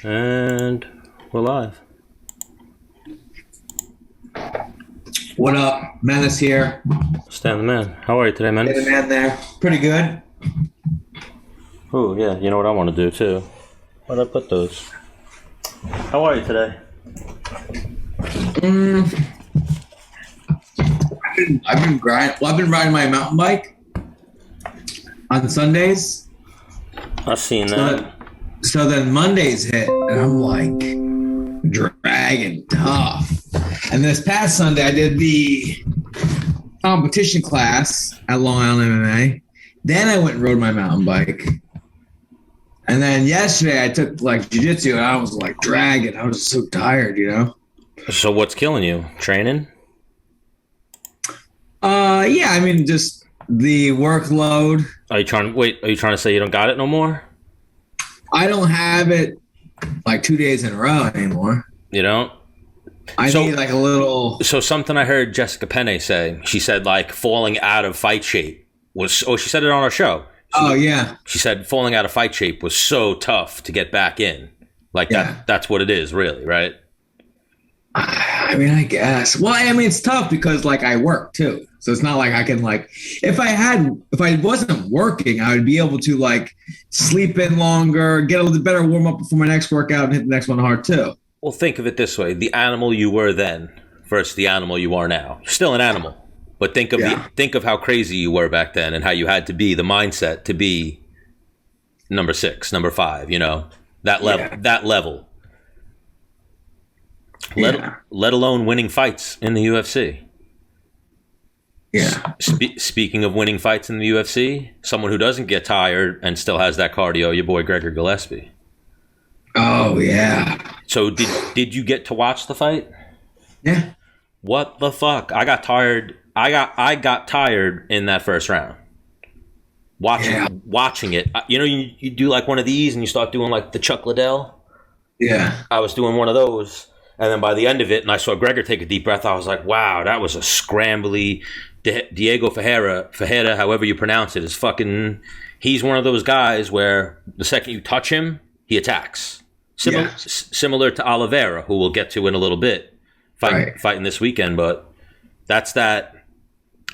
And we're live. What up? Menace here. Stan the man. How are you today, Menace? Hey, the man there. Pretty good. Oh, yeah. You know what I want to do, too? Where'd I put those? How are you today? I've been grinding. Well, I've been riding my mountain bike on Sundays. I've seen that. So then Mondays hit, and I'm like dragging tough. And this past Sunday, I did the competition class at Long Island MMA. Then I went and rode my mountain bike. And then yesterday, I took like jiu-jitsu, and I was like dragging. I was so tired, you know? So what's killing you? Training? Yeah, I mean, just the workload. Are you trying to say you don't got it no more? I don't have it like 2 days in a row anymore. You don't? I need like a little. So something I heard Jessica Penne say, she said like falling out of fight shape was, she said it on our show. She said falling out of fight shape was so tough to get back in. Like that's what it is really, right? I mean, I guess. Well, I mean, it's tough because like I work too. So it's not like I can like, if I wasn't working, I would be able to like sleep in longer, get a little bit better warm up before my next workout and hit the next one hard too. Well, think of it this way. The animal you were then versus the animal you are now. You're still an animal. But think of how crazy you were back then and how you had to be, the mindset to be number 6, number 5, you know, that level. Let alone winning fights in the UFC. Yeah. Speaking of winning fights in the UFC, someone who doesn't get tired and still has that cardio, your boy Gregor Gillespie. Oh yeah. So did you get to watch the fight? Yeah. What the fuck? I got tired. I got tired in that first round. Watching it. You know, you do like one of these and you start doing like the Chuck Liddell. Yeah. I was doing one of those. And then by the end of it, and I saw Gregor take a deep breath, I was like, wow, that was a scrambly Diego Ferreira, however you pronounce it, is fucking, he's one of those guys where the second you touch him, he attacks. Similar to Oliveira, who we'll get to in a little bit, fighting this weekend. But that's that,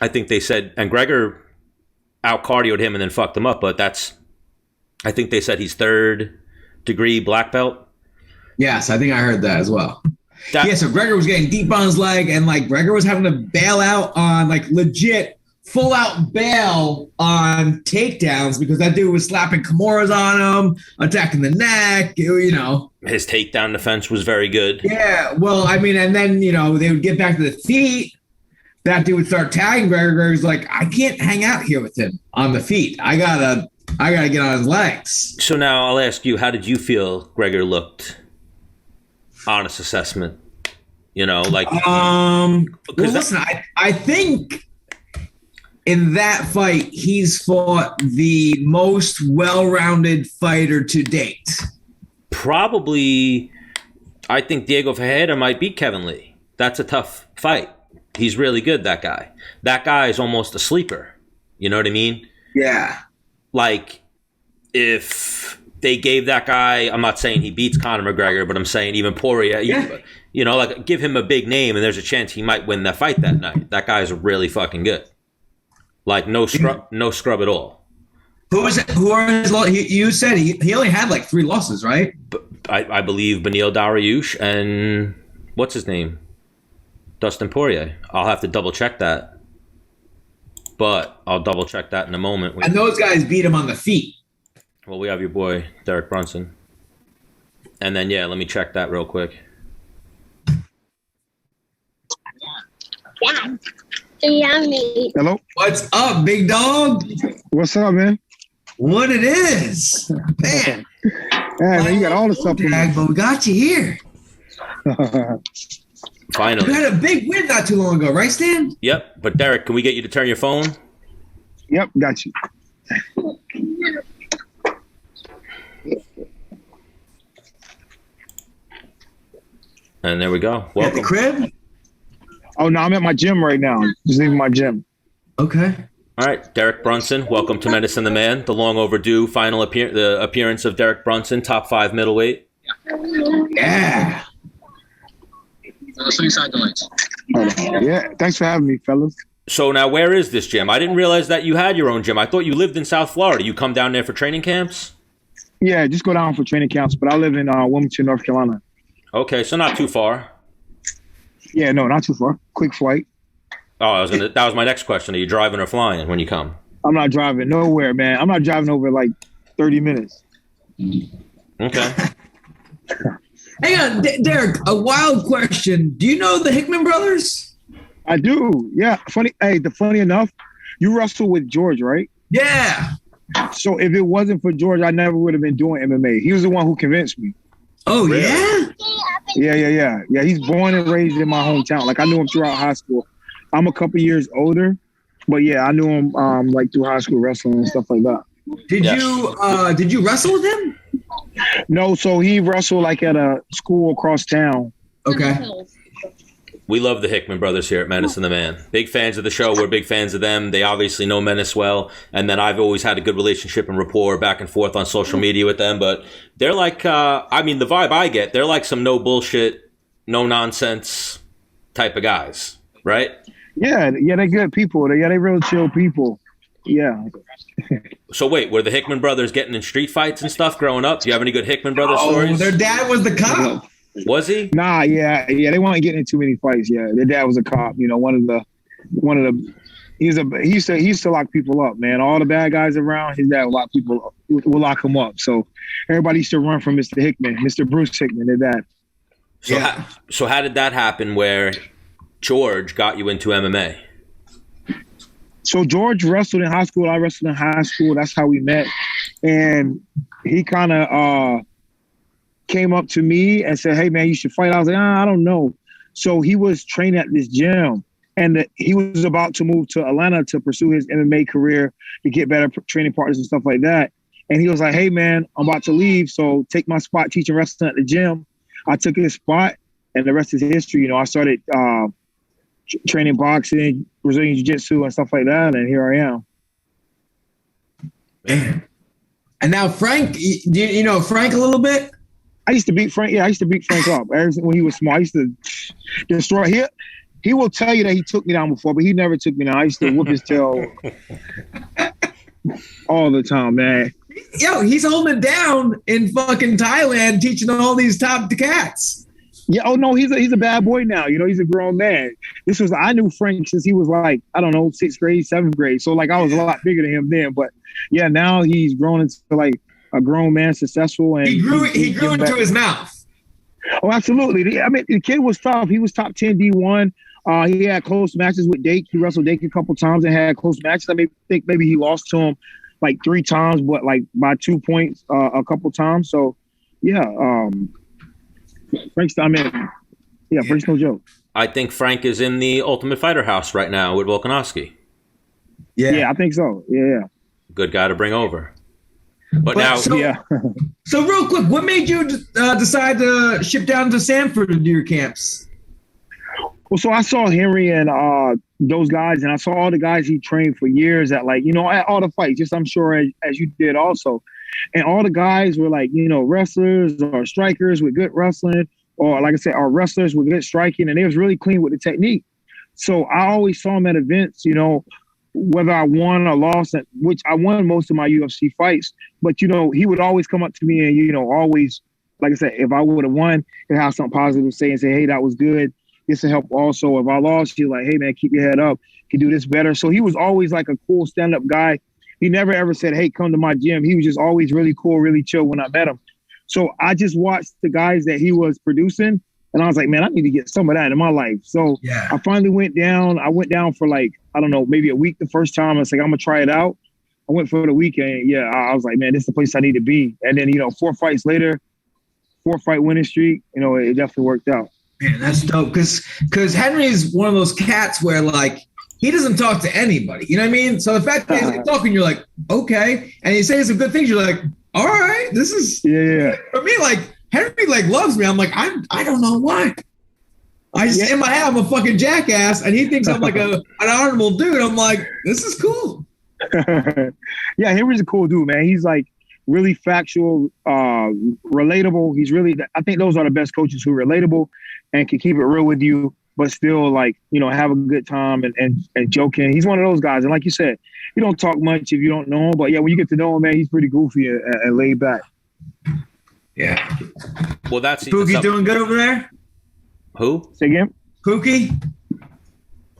I think they said, and Gregor out-cardioed him and then fucked him up, but I think they said he's 3rd degree black belt. Yes, I think I heard that as well. So Gregor was getting deep on his leg, and like Gregor was having to bail out on like legit full out bail on takedowns because that dude was slapping Kimuras on him, attacking the neck, you know. His takedown defense was very good. Yeah, well, I mean, and then, you know, they would get back to the feet. That dude would start tagging Gregor. Gregor's like, I can't hang out here with him on the feet. I gotta get on his legs. So now I'll ask you, how did you feel Gregor looked? Honest assessment, you know, like well, listen, I think in that fight he's fought the most well-rounded fighter to date. Probably, I think Diego Ferreira might beat Kevin Lee. That's a tough fight. He's really good, that guy. That guy is almost a sleeper. You know what I mean? Yeah. Like, if they gave that guy, I'm not saying he beats Conor McGregor, but I'm saying even Poirier, you know, like give him a big name and there's a chance he might win that fight that night. That guy's really fucking good. Like no scrub at all. Who are his losses? You said he only had like 3 losses, right? I believe Beneil Dariush and what's his name? Dustin Poirier. I'll have to double check that. But I'll double check that in a moment. And those guys beat him on the feet. Well, we have your boy, Derek Brunson. And then, let me check that real quick. Yummy. Hello? What's up, big dog? What's up, man? What it is? Man. Man, you got all the stuff. But we got you here. Finally. You had a big win not too long ago, right, Stan? Yep. But, Derek, can we get you to turn your phone? Yep, got you. And there we go. Welcome. At the crib? Oh, no, I'm at my gym right now. Just leaving my gym. Okay. All right, Derek Brunson, welcome to Menace and the Man, the long overdue final appearance of Derek Brunson, top 5 middleweight. Yeah. Swing side the lights. Yeah, thanks for having me, fellas. So now, where is this gym? I didn't realize that you had your own gym. I thought you lived in South Florida. You come down there for training camps? Yeah, just go down for training camps, but I live in Wilmington, North Carolina. Okay, so not too far. Yeah, no, not too far. Quick flight. Oh, that was my next question. Are you driving or flying when you come? I'm not driving nowhere, man. I'm not driving over like 30 minutes. Okay. Hang on, Derek, a wild question. Do you know the Hickman brothers? I do. Yeah. Funny enough, you wrestled with George, right? Yeah. So if it wasn't for George, I never would have been doing MMA. He was the one who convinced me. Oh, yeah? Yeah, he's born and raised in my hometown. Like, I knew him throughout high school. I'm a couple years older, but yeah, I knew him like through high school wrestling and stuff like that. Did you wrestle with him? No, so he wrestled like at a school across town. Okay. We love the Hickman brothers here at Menace and the Man. Big fans of the show. We're big fans of them. They obviously know Menace well. And then I've always had a good relationship and rapport back and forth on social media with them. But they're like, the vibe I get, they're like some no bullshit, no nonsense type of guys, right? Yeah, they're good people. They're real chill people. Yeah. So wait, were the Hickman brothers getting in street fights and stuff growing up? Do you have any good Hickman brothers stories? Their dad was the cop. Was he? Nah, yeah. They weren't getting in too many fights. Yeah, their dad was a cop. You know, one of the. He used to lock people up, man. All the bad guys around, his dad would lock him up. So everybody used to run from Mr. Hickman, Mr. Bruce Hickman, their dad. So how did that happen? Where George got you into MMA? So George wrestled in high school. I wrestled in high school. That's how we met. And he kind of came up to me and said, "Hey, man, you should fight." I was like, I don't know. So he was training at this gym. And he was about to move to Atlanta to pursue his MMA career, to get better training partners and stuff like that. And he was like, "Hey, man, I'm about to leave. So take my spot teaching wrestling at the gym." I took his spot, and the rest is history. You know, I started training boxing, Brazilian Jiu-Jitsu and stuff like that, and here I am. Man. And now Frank, you know Frank a little bit? I used to beat Frank. Yeah, I used to beat Frank up when he was small. I used to destroy him. He will tell you that he took me down before, but he never took me down. I used to whoop his tail all the time, man. Yo, he's holding it down in fucking Thailand, teaching all these top cats. Yeah. Oh no, he's a bad boy now. You know, he's a grown man. I knew Frank since he was like, I don't know, 6th grade, 7th grade. So like I was a lot bigger than him then. But yeah, now he's grown into like a grown man, successful, and he grew into his mouth. Oh, absolutely. I mean, the kid was tough. He was top 10 D1. He had close matches with Dake. He wrestled Dake a couple times and had close matches. I think maybe he lost to him like 3 times, but like by 2 points a couple times. So yeah, Frank's no joke. I think Frank is in the Ultimate Fighter house right now with Volkanovski. Yeah, I think so. Yeah. Good guy to bring over. But now, so real quick, what made you decide to ship down to Sanford to do your camps? Well, so I saw Henry and those guys, and I saw all the guys he trained for years at, like, you know, at all the fights, just I'm sure as you did also. And all the guys were like, you know, wrestlers or strikers with good wrestling, or like I said, are wrestlers with good striking, and they was really clean with the technique. So I always saw him at events, you know, whether I won or lost, which I won most of my UFC fights. But, you know, he would always come up to me and, you know, always, like I said, if I would have won, he'd have something positive to say and say, "Hey, that was good. This will help also." If I lost, he's like, "Hey, man, keep your head up. You can do this better." So he was always like a cool stand-up guy. He never ever said, "Hey, come to my gym." He was just always really cool, really chill when I met him. So I just watched the guys that he was producing, and I was like, man, I need to get some of that in my life. So I finally went down. I went down for like, I don't know, maybe a week the first time. I was like, I'm going to try it out. I went for the weekend. Yeah, I was like, man, this is the place I need to be. And then, you know, 4 fights later, 4-fight winning streak, you know, it definitely worked out. Man, that's dope. Because Henry is one of those cats where, like, he doesn't talk to anybody. You know what I mean? So the fact that he's talking, you're like, okay. And he's saying some good things. You're like, all right, this is for me. Like Henry, like loves me. I'm like, I don't know why. I just in my head, I'm a fucking jackass, and he thinks I'm like an honorable dude. I'm like, this is cool. Yeah, Henry's a cool dude, man. He's like, really factual, relatable. He's really, I think those are the best coaches who are relatable and can keep it real with you, but still like, you know, have a good time and joking. He's one of those guys. And like you said, you don't talk much if you don't know him, but yeah, when you get to know him, man, he's pretty goofy and laid back. Yeah. Well, that's Pookie's doing good over there? Who? Say again? Pookie?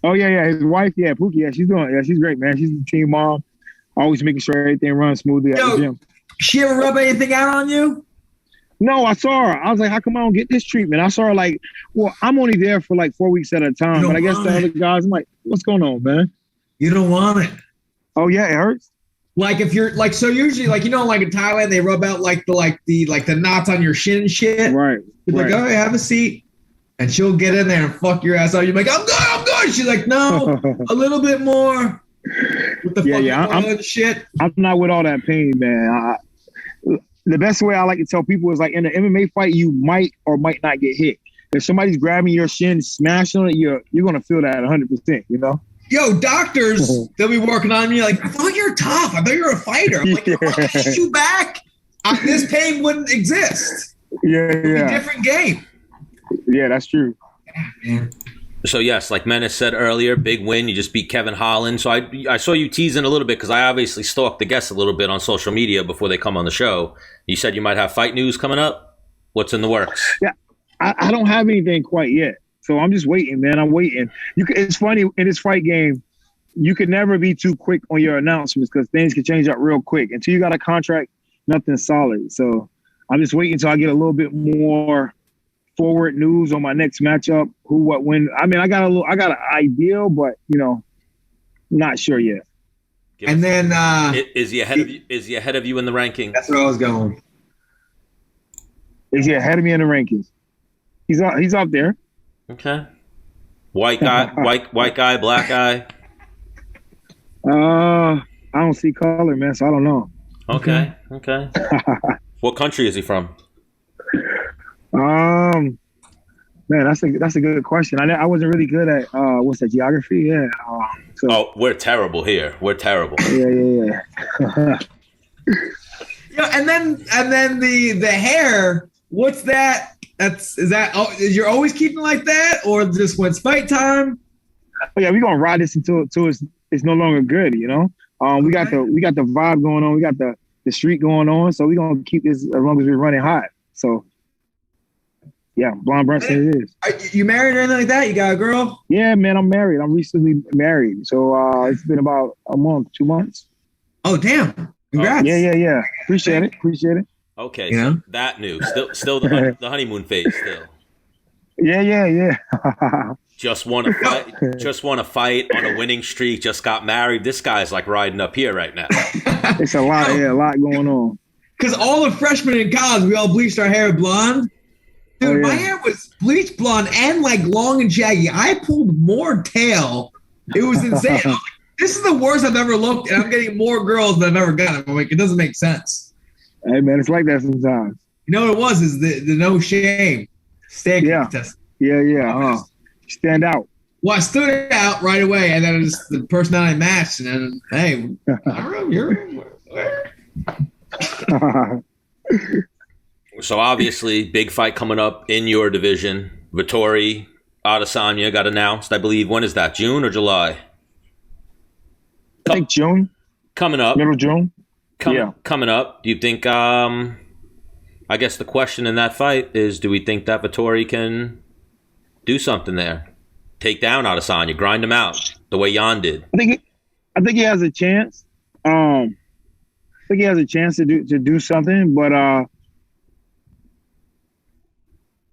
Oh, yeah. His wife, Pookie, she's great, man. She's a team mom. Always making sure everything runs smoothly at the gym. She ever rub anything out on you? No, I saw her. I was like, how come I don't get this treatment? I saw her like, well, I'm only there for like 4 weeks at a time. But I guess the other guys, I'm like, what's going on, man? You don't want it. Oh, yeah, it hurts? Like if you're like, so usually like, you know, like in Thailand, they rub out like the knots on your shin and shit. Right. You're like, oh, have a seat. And she'll get in there and fuck your ass out. You're like, I'm good. She's like, no, a little bit more. With the I'm shit. I'm not with all that pain, man. The best way I like to tell people is like in an MMA fight, you might or might not get hit. If somebody's grabbing your shin, smashing on it, you're gonna feel that 100%. You know. Yo, doctors, they'll be working on me like, I thought you were tough. I thought you were a fighter. I'm like, if I hit you back, this pain wouldn't exist. It'd be a different game. Yeah, that's true. Yeah. So, yes, like Menace said earlier, big win. You just beat Kevin Holland. So I saw you teasing a little bit because I obviously stalk the guests a little bit on social media before they come on the show. You said you might have fight news coming up. What's in the works? Yeah, I don't have anything quite yet. So I'm just waiting, man. I'm waiting. It's funny, in this fight game, you could never be too quick on your announcements because things can change up real quick. Until you got a contract, nothing's solid. So I'm just waiting until I get a little bit more forward news on my next matchup, who, what, when. I mean, I got an idea, but you know, not sure yet. And then is he ahead of you? Is he ahead of you in the rankings? That's where I was going. Is he ahead of me in the rankings? He's up there. Okay. White guy, white guy, black guy. I don't see color, man, so I don't know. Okay. What country is he from? Man, that's a good question. I wasn't really good at what's that, geography? Yeah. We're terrible here. We're terrible. Yeah. Yeah, and then the hair. What's that? You're always keeping like that, or just when it's fight time? Oh yeah, we're gonna ride this until it's no longer good. You know, we got the vibe going on. We got the street going on. So we're gonna keep this as long as we're running hot. So. Yeah, Blonde Brunson it is. Are you married or anything like that? You got a girl? Yeah, man, I'm married. I'm recently married. So it's been about a month, 2 months. Oh, damn. Congrats. Yeah. Appreciate it. Okay, so that news. Still the honeymoon phase still. Yeah. Just won a fight on a winning streak, just got married. This guy's like riding up here right now. It's a lot going on. Because all the freshmen in college, we all bleached our hair blonde. Dude, my hair was bleach blonde and like long and shaggy. I pulled more tail. It was insane. I'm like, this is the worst I've ever looked, and I'm getting more girls than I've ever gotten. I'm like, it doesn't make sense. Hey man, it's like that sometimes. You know what it was? Is the no shame steak contest. Yeah. Stand out. Well, I stood out right away, and then it's the personality matched, and then hey, you're. So obviously, big fight coming up in your division. Vettori, Adesanya got announced, I believe. When is that? June or July? I think June. Coming up. Middle June. Coming up. Do you think? I guess the question in that fight is: do we think that Vettori can do something there? Take down Adesanya, grind him out the way Jan did. I think he has a chance. I think he has a chance to do something, but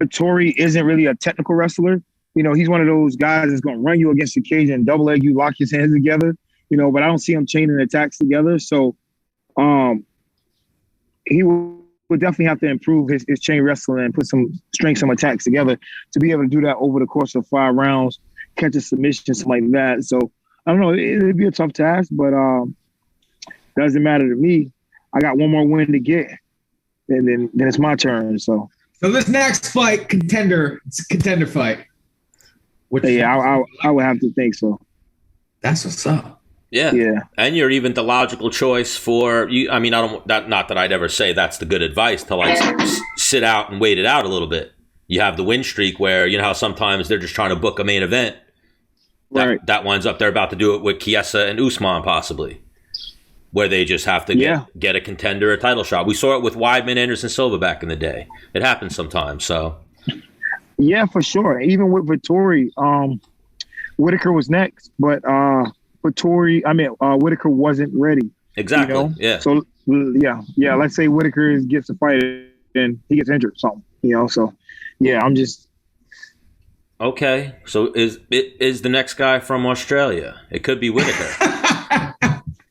Vettori isn't really a technical wrestler. You know, he's one of those guys that's going to run you against the cage and double leg you, lock his hands together. You know, but I don't see him chaining attacks together. So, he would definitely have to improve his chain wrestling and string some attacks together to be able to do that over the course of 5 rounds, catch a submission, something like that. So I don't know. It'd be a tough task, but doesn't matter to me. I got one more win to get, and then it's my turn. So this next fight, it's a contender fight. I would have to think so. That's what's up. Yeah. And you're even the logical choice for you. I mean, not that I'd ever say that's the good advice to like sit out and wait it out a little bit. You have the win streak where, you know how sometimes they're just trying to book a main event. That winds up, they're about to do it with Chiesa and Usman possibly, where they just have to get a contender, a title shot. We saw it with Weidman, Anderson Silva back in the day. It happens sometimes. So. Yeah, for sure. Even with Vettori, Whitaker was next, but Whitaker wasn't ready. Exactly. You know? Yeah. So let's say Whitaker gets a fight and he gets injured or something. You know, so I'm just. Okay, so is the next guy from Australia? It could be Whitaker.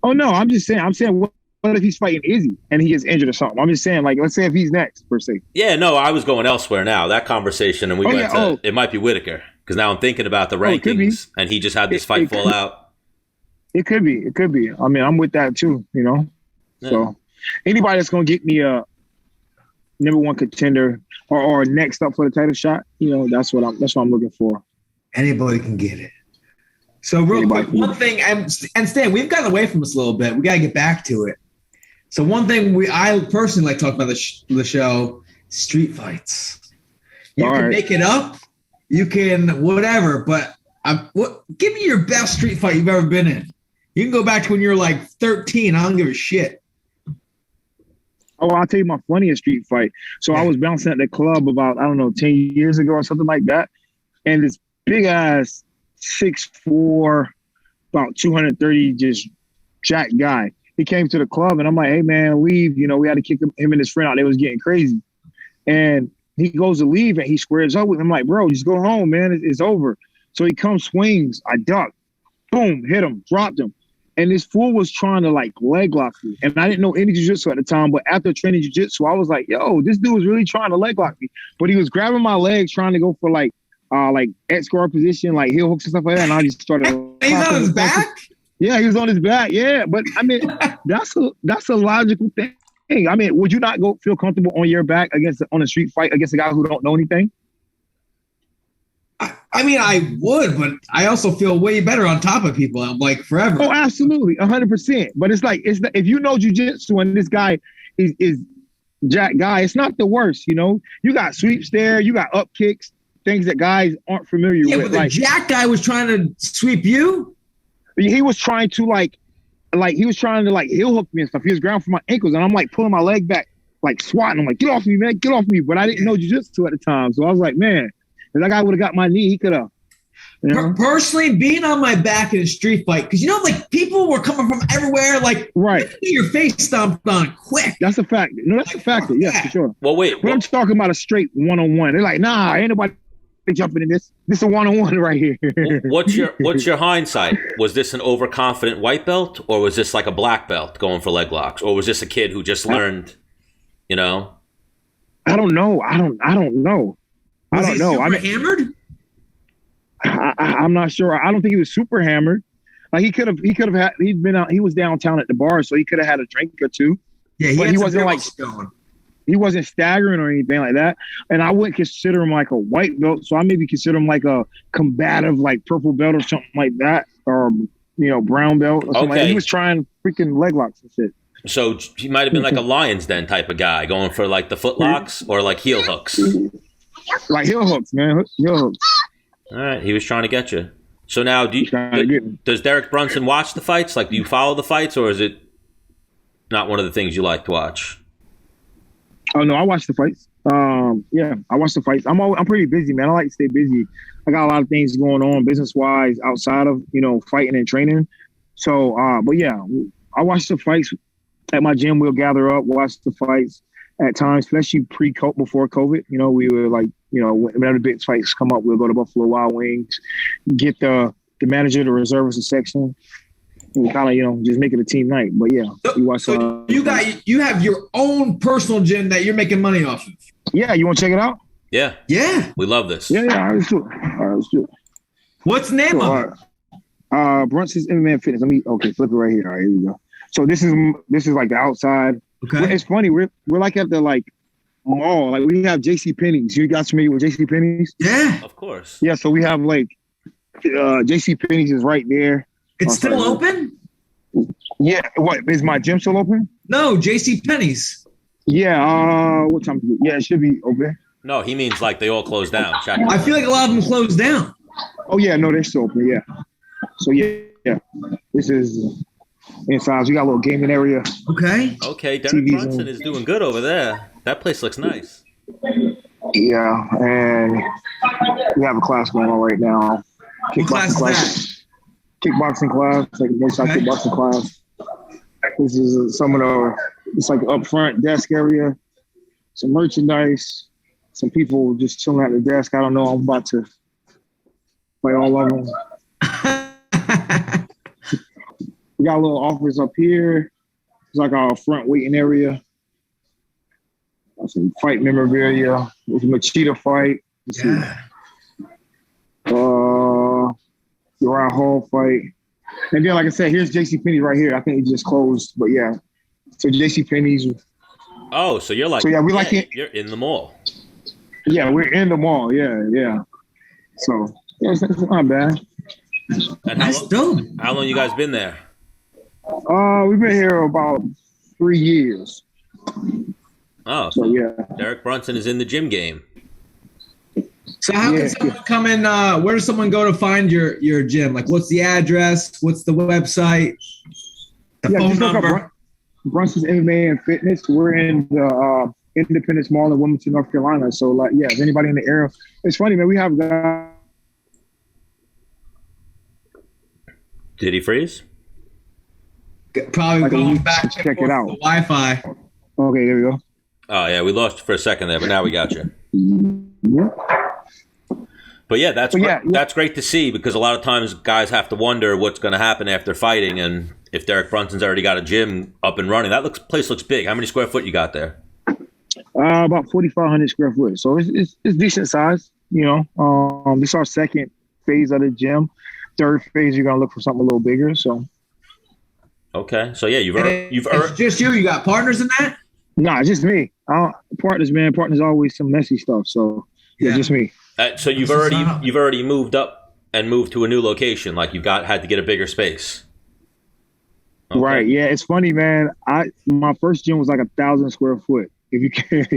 Oh no, I'm just saying. What if he's fighting Izzy and he gets injured or something? I'm just saying, like, let's say if he's next per se. Yeah, no, I was going elsewhere now. That conversation, and we went to it might be Whitaker because now I'm thinking about the rankings, and he just had this fight fall out. It could be. I mean, I'm with that too. You know, so anybody that's gonna get me a number one contender or next up for the title shot, you know, that's what I'm looking for. Anybody can get it. So real quick, one thing, and Stan, we've gotten away from this a little bit. We got to get back to it. So one thing I personally like talking about the show, street fights. You can make it up, you can whatever, but give me your best street fight you've ever been in. You can go back to when you were like 13. I don't give a shit. Oh, I'll tell you my funniest street fight. So I was bouncing at the club about, 10 years ago or something like that. And this big ass 6'4", about 230, just jack guy. He came to the club and I'm like, hey man, leave. You know, we had to kick him and his friend out. They was getting crazy. And he goes to leave and he squares up with him. I'm like, bro, just go home, man. It's over. So he comes, swings. I duck. Boom, hit him, dropped him. And this fool was trying to like leg lock me. And I didn't know any jiu-jitsu at the time, but after training jiu-jitsu, I was like, yo, this dude was really trying to leg lock me. But he was grabbing my legs, trying to go for like X-guard position, like heel hooks and stuff like that. And I just started. He's on his back? Yeah, he was on his back. Yeah. But I mean, that's a logical thing. I mean, would you not feel comfortable on your back on a street fight against a guy who don't know anything? I mean, I would, but I also feel way better on top of people. I'm like forever. Oh, absolutely, 100%. But it's like if you know jiu-jitsu and this guy is jack guy, it's not the worst. You know, you got sweeps there, you got up kicks, things that guys aren't familiar with. Yeah, but the jack guy was trying to sweep you. He was trying to heel hook me and stuff. He was ground for my ankles, and I'm like pulling my leg back, like swatting. I'm like, get off me, man, get off me. But I didn't know jiu-jitsu at the time, so I was like, man. If that guy would have got my knee, he could have. You know? Personally, being on my back in a street fight, because, you know, like, people were coming from everywhere, like, your face stomped on quick. That's a fact. No, that's a fact. Yeah, for sure. Well, wait. But I'm talking about a straight one-on-one. They're like, nah, ain't nobody jumping in this. This is a one-on-one right here. What's your hindsight? Was this an overconfident white belt, or was this like a black belt going for leg locks, or was this a kid who just learned, you know? I don't know. I don't know. Was he super hammered? I'm not sure. I don't think he was super hammered. Like he was downtown at the bar, so he could have had a drink or two. Yeah, but he wasn't like he wasn't staggering or anything like that. And I wouldn't consider him like a white belt, so I maybe consider him like a combative, like purple belt or something like that, or brown belt or something like that. He was trying freaking leg locks and shit. So he might have been like a Lions Den type of guy, going for like the foot locks or like heel hooks. Like heel hooks, man. Heel hooks. All right, he was trying to get you. So now, does Derek Brunson watch the fights? Like, do you follow the fights, or is it not one of the things you like to watch? Oh no, I watch the fights. Yeah, I watch the fights. I'm pretty busy, man. I like to stay busy. I got a lot of things going on business wise outside of fighting and training. So, but yeah, I watch the fights at my gym. We'll gather up, watch the fights. At times, especially before COVID, we were like, whenever the big fights come up, we'll go to Buffalo Wild Wings, get the manager, the reservists, a section, and kind of, just make it a team night. But yeah, you have your own personal gym that you're making money off of. Yeah, you want to check it out? Yeah, we love this. Yeah, all right, let's do it. What's the name of it? Brunson's MMA Fitness. Flip it right here. All right, here we go. So this is like the outside. Okay. It's funny. We're like at the mall. Like we have JCPenney's. You guys familiar with JCPenney's? Yeah, of course. Yeah. So we have JCPenney's is right there. It's still open? Yeah. What is my gym still open? No, JC Penney's. Yeah. What time? Yeah, it should be open. No, he means like they all closed down. I feel like a lot of them closed down. Oh yeah, no, they're still open. Yeah. So yeah. This is inside. We got a little gaming area. Okay. Okay, Derek Brunson is doing good over there. That place looks nice. Yeah, and we have a class going on right now. What class is that? Kickboxing class, like a Muay Thai kickboxing class. This is some of the, it's like up front desk area, some merchandise, some people just chilling at the desk. I don't know. I'm about to fight all of them. We got a little office up here. It's like our front waiting area. Some fight memorabilia. There's a Machida fight. Yeah. Uriah Hall fight. And then, like I said, here's JCPenney right here. I think it just closed, but yeah. So JCPenney's. Oh, so you're like, so yeah, we like it. You're in the mall. Yeah, we're in the mall. Yeah. So yeah, it's not bad. And That's dope. How long you guys been there? We've been here about 3 years. Oh, so yeah. Derek Brunson is in the gym game. So how can someone come in? Where does someone go to find your gym? Like, what's the address? What's the website? The phone number? Brunson's MMA and Fitness. We're in the Independence Mall in Wilmington, North Carolina. So, like, yeah, if anybody in the area, it's funny, man. We have guys. Did he freeze? Probably going back check it out. The Wi-Fi. Okay, there we go. Oh yeah, we lost you for a second there, but now we got you. Yeah. But yeah, that's great to see, because a lot of times guys have to wonder what's going to happen after fighting, and if Derek Brunson's already got a gym up and running, place looks big. How many square foot you got there? About 4,500 square foot. So it's decent size. You know, this is our second phase of the gym. Third phase, you're gonna look for something a little bigger. So. Okay, so yeah, you've it's just you. You got partners in that? Nah, it's just me. Partners, man. Partners always some messy stuff. So yeah, just me. So you've already moved up and moved to a new location. Like had to get a bigger space. Okay. Right. Yeah. It's funny, man. My first gym was like 1,000 square foot. If you can,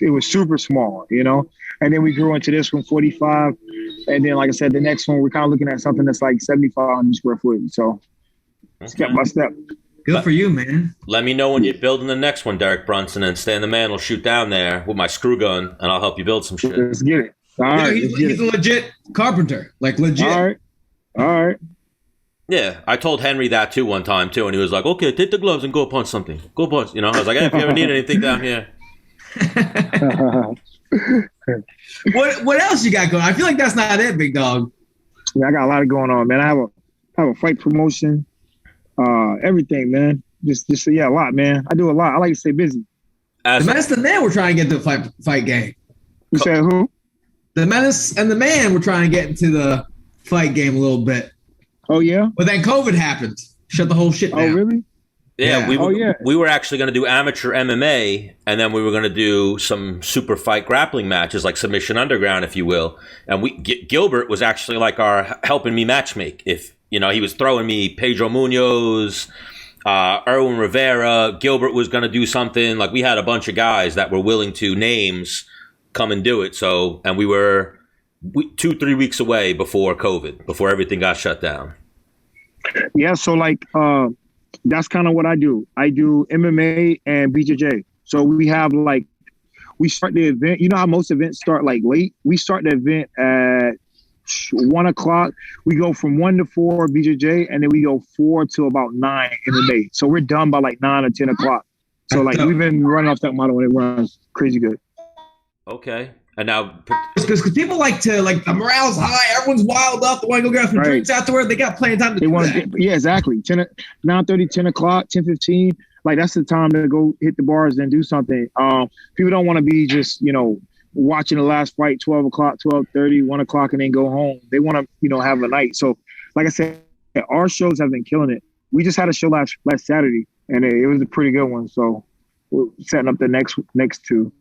it was super small, you know. And then we grew into this one, 45, and then, like I said, the next one we're kind of looking at something that's like 7,500 square foot. So step by step. Good for you, man. Let me know when you're building the next one, Derek Brunson, and Stan the Man will shoot down there with my screw gun, and I'll help you build some shit. Let's get it. All right, he's a legit carpenter, like legit. All right. Yeah, I told Henry that too one time too, and he was like, "Okay, take the gloves and go punch something. Go punch." You know, I was like, "Hey, if you ever need anything down here." What else you got going? I feel like that's not it, big dog. Yeah, I got a lot going on, man. I have a fight promotion, everything, man. Just a lot, man. I do a lot. I like to stay busy. The Menace and the Man, we're trying to get to the fight game. You said who? The Menace and the Man, we're trying to get into the fight game a little bit. Oh yeah. But then COVID happened. Shut the whole shit down. Oh really? Yeah, we were actually going to do amateur MMA, and then we were going to do some super fight grappling matches, like Submission Underground, if you will. And Gilbert was actually like helping me matchmake. If you know, he was throwing me Pedro Munoz, Erwin Rivera. Gilbert was going to do something. Like, we had a bunch of guys that were willing to names come and do it. So, and we were 2-3 weeks away before COVID, before everything got shut down. Yeah, so like that's kind of what I do. I do MMA and BJJ. So we have like, we start the event. You know how most events start like late? We start the event at 1 o'clock. We go from 1 to 4 BJJ, and then we go 4 to about 9 MMA. So we're done by like 9 or 10 o'clock. So like we've been running off that model, and it runs crazy good. Okay. And now, because people like to, like, the morale's high, everyone's wild up, they want to go get some drinks afterward, they got plenty of time to do that. Yeah, exactly. 9:30, 10 o'clock, 10:15. Like, that's the time to go hit the bars and do something. People don't want to be just, you know, watching the last fight 12 o'clock, 12:30, 1 o'clock, and then go home. They want to, you know, have a night. So, like I said, our shows have been killing it. We just had a show last Saturday, and it was a pretty good one. So we're setting up the next two.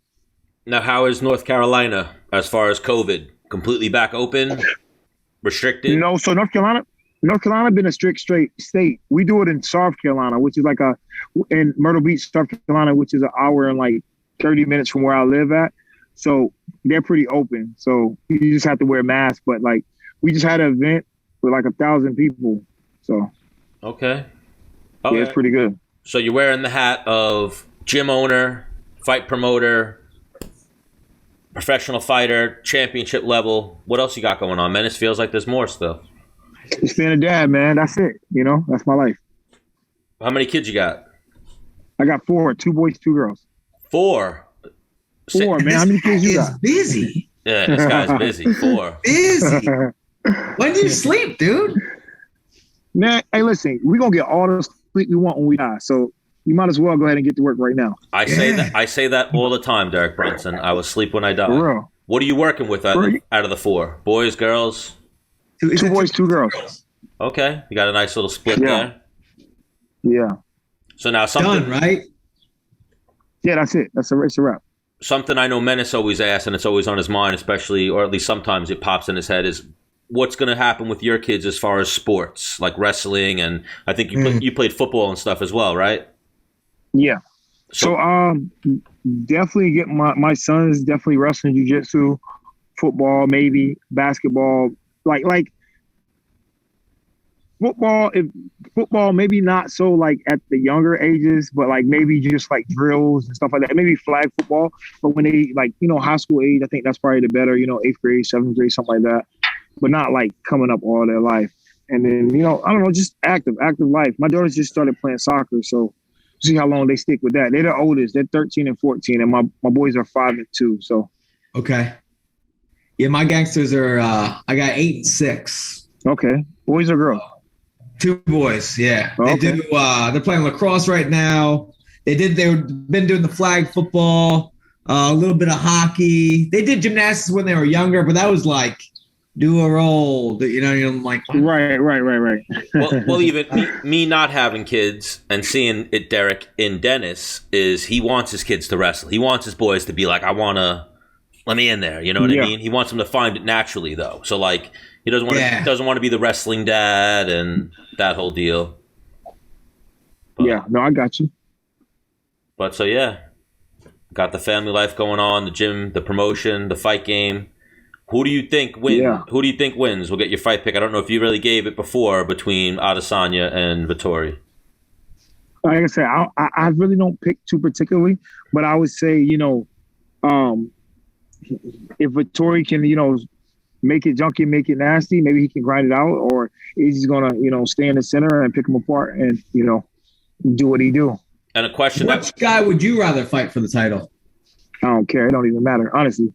Now, how is North Carolina as far as COVID? Completely back open? Restricted? No, so North Carolina, North Carolina been a strict straight state. We do it in South Carolina, which is in Myrtle Beach, South Carolina, which is an hour and like 30 minutes from where I live at. So they're pretty open. So you just have to wear masks. But like we just had an event with like 1,000 people. So okay. Yeah, it's pretty good. So you're wearing the hat of gym owner, fight promoter, professional fighter, championship level. What else you got going on? Menace feels like there's more stuff. Just being a dad, man. That's it. You know, that's my life. How many kids you got? I got 4, 2 boys, 2 girls. 4? 4, man. How many kids you got? Busy. Yeah, this guy's busy. 4. Busy. When do you sleep, dude? Man, hey, listen, we're going to get all the sleep we want when we die. So you might as well go ahead and get to work right now. I say that all the time, Derek Brunson. I will sleep when I die. For real. What are you working with out of the 4? Boys, girls? 2 boys, 2 girls. Okay. You got a nice little split there. Yeah. So now something. Done, right? Yeah, that's it. It's a wrap. Something I know Menace always asks, and it's always on his mind, especially, or at least sometimes it pops in his head, is what's going to happen with your kids as far as sports, like wrestling, and I think you played football and stuff as well, right? Yeah. So definitely get my son's definitely wrestling, jiu-jitsu, football, maybe basketball, like football, maybe not so like at the younger ages, but like maybe just like drills and stuff like that. Maybe flag football, but when they like, high school age, I think that's probably the better, 8th grade, 7th grade, something like that. But not like coming up all their life. And then, I don't know, just active life. My daughters just started playing soccer, so see how long they stick with that. They're the oldest. They're 13 and 14, and my boys are 5 and 2. So okay. Yeah, my gangsters are. I got 8 and 6. Okay, boys or girls? 2 boys. Yeah, okay. They do. They're playing lacrosse right now. They've been doing the flag football, a little bit of hockey. They did gymnastics when they were younger, but that was like do a roll. You're like right. Well, even me not having kids and seeing it, Derek, in Dennis, is he wants his kids to wrestle. He wants his boys to be like, I want to. Let me in there, you know what I mean? He wants them to find it naturally, though. So, like, he doesn't want to be the wrestling dad and that whole deal. But, yeah, no, I got you. But so got the family life going on, the gym, the promotion, the fight game. Who do you think wins? Yeah. Who do you think wins? We'll get your fight pick. I don't know if you really gave it before between Adesanya and Vettori. Like I said, I really don't pick too particularly, but I would say, if Vettori can, make it junky, make it nasty, maybe he can grind it out, or he's going to, stay in the center and pick him apart and, do what he do. And a question. Which guy would you rather fight for the title? I don't care. It don't even matter, honestly.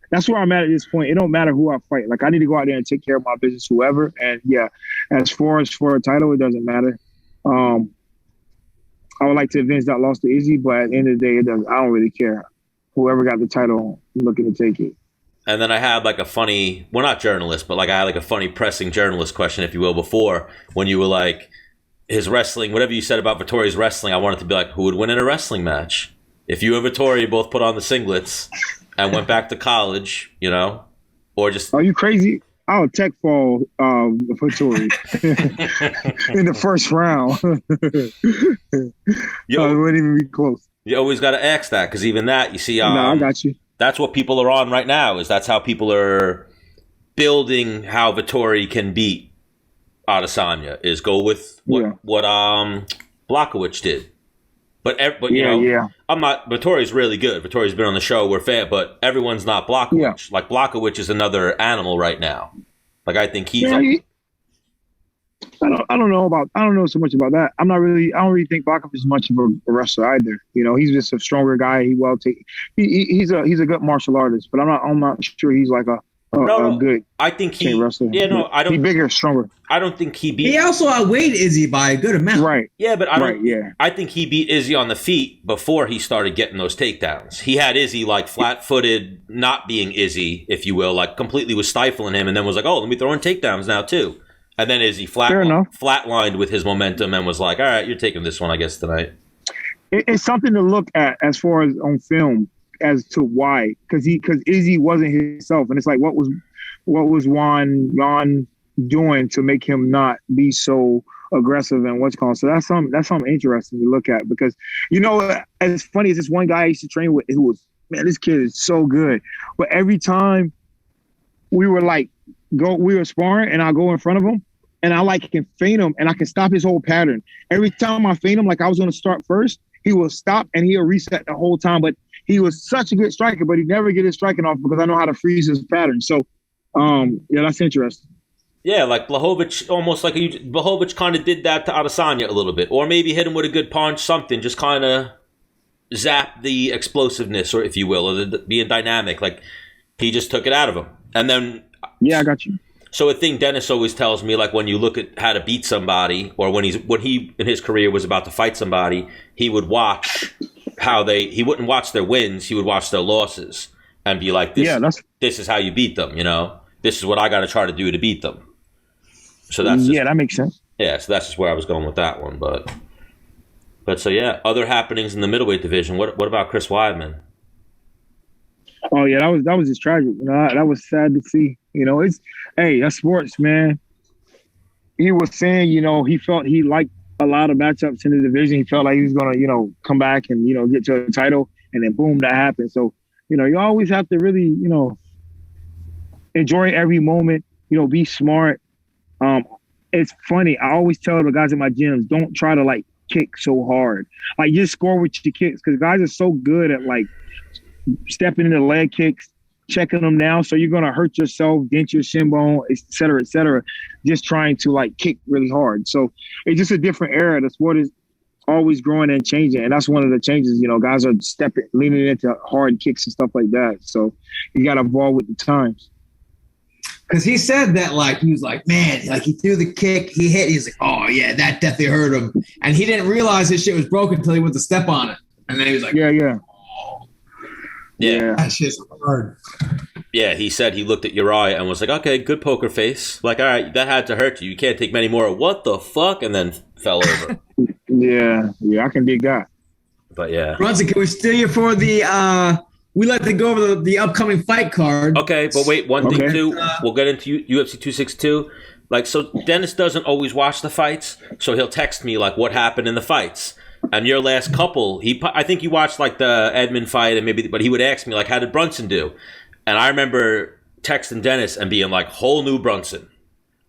That's where I'm at this point. It don't matter who I fight. Like, I need to go out there and take care of my business, whoever. And, as far as for a title, it doesn't matter. I would like to avenge that loss to Izzy, but at the end of the day, it doesn't. I don't really care. Whoever got the title, I'm looking to take it. And then I had like a funny, well, not journalist, but like I had like a funny pressing journalist question, if you will, before when you were like, his wrestling, whatever you said about Vettori's wrestling, I wanted to be like, who would win in a wrestling match? If you and Vettori both put on the singlets and went back to college, or just... Are you crazy? I'll tech fall Vettori in the first round. It wouldn't even be close. You always got to ask that, because even that, you see... no, I got you. That's what people are on right now, that's how people are building how Vettori can beat Adesanya, is go with what Blachowicz did. But I'm not... Vettori's really good. Vettori's been on the show. We're fan, but everyone's not Blachowicz. Yeah. Like, Blachowicz is another animal right now. Like, I think he's... I don't know so much about that. I don't really think Blachowicz is much of a wrestler either. He's just a stronger guy. He's a good martial artist, but I'm not sure he's like a good. I think he wrestler. Yeah, no, I don't. He's bigger, stronger. I don't think he beat. He also outweighed Izzy by a good amount. Right. Yeah, but I don't. Right, yeah. I think he beat Izzy on the feet before he started getting those takedowns. He had Izzy like flat-footed, not being Izzy, if you will, like completely was stifling him, and then was like, "Oh, let me throw in takedowns now too." And then Izzy flatlined with his momentum and was like, "All right, you're taking this one, I guess, tonight." It's something to look at as far as on film as to why, because Izzy wasn't himself, and it's like what was Juan doing to make him not be so aggressive and what's called. So that's something interesting to look at, because as funny as this one guy I used to train with, who was, man, this kid is so good. But every time we were sparring and I go in front of him and I can feint him and I can stop his whole pattern. Every time I feint him, like I was going to start first, he will stop and he'll reset the whole time. But he was such a good striker, but he never get his striking off because I know how to freeze his pattern. So, that's interesting. Yeah, like Blachowicz kind of did that to Adesanya a little bit, or maybe hit him with a good punch, something, just kind of zap the explosiveness, or if you will, or being dynamic. Like he just took it out of him, and then I got you. So a thing Dennis always tells me, like when you look at how to beat somebody, or when he in his career was about to fight somebody, he would watch he wouldn't watch their wins, he would watch their losses and be like, this is how you beat them, This is what I got to try to do to beat them. So that's that makes sense. Yeah, so that's just where I was going with that one, but so yeah, other happenings in the middleweight division. What about Chris Weidman? Oh yeah, that was just tragic. That was sad to see. That's sports, man. He was saying, he felt he liked a lot of matchups in the division. He felt like he was gonna, come back and get to a title, and then boom, that happened. So you always have to really, enjoy every moment. Be smart. It's funny. I always tell the guys in my gyms, don't try to kick so hard. Just score with your kicks, because guys are so good at stepping into leg kicks, checking them down. So you're gonna hurt yourself, dent your shin bone, et cetera, just trying to kick really hard. So it's just a different era. The sport is always growing and changing, and that's one of the changes. Guys are leaning into hard kicks and stuff like that. So you got to evolve with the times. Because he said that, he was like, man, he threw the kick, he hit, he's like, oh, yeah, that definitely hurt him. And he didn't realize his shit was broken until he went to step on it. And then he was like, yeah. Oh. Yeah. That shit's hard. Yeah, he said he looked at Uriah and was like, okay, good poker face. All right, that had to hurt you. You can't take many more. What the fuck? And then fell over. Yeah, I can dig that. But yeah. Brunson, can we steal you for the we like to go over the upcoming fight card. Okay, but wait, one thing too. We'll get into UFC 262. So Dennis doesn't always watch the fights, so he'll text me what happened in the fights. And your last couple, I think you watched the Edmund fight, and but he would ask me how did Brunson do? And I remember texting Dennis and being whole new Brunson,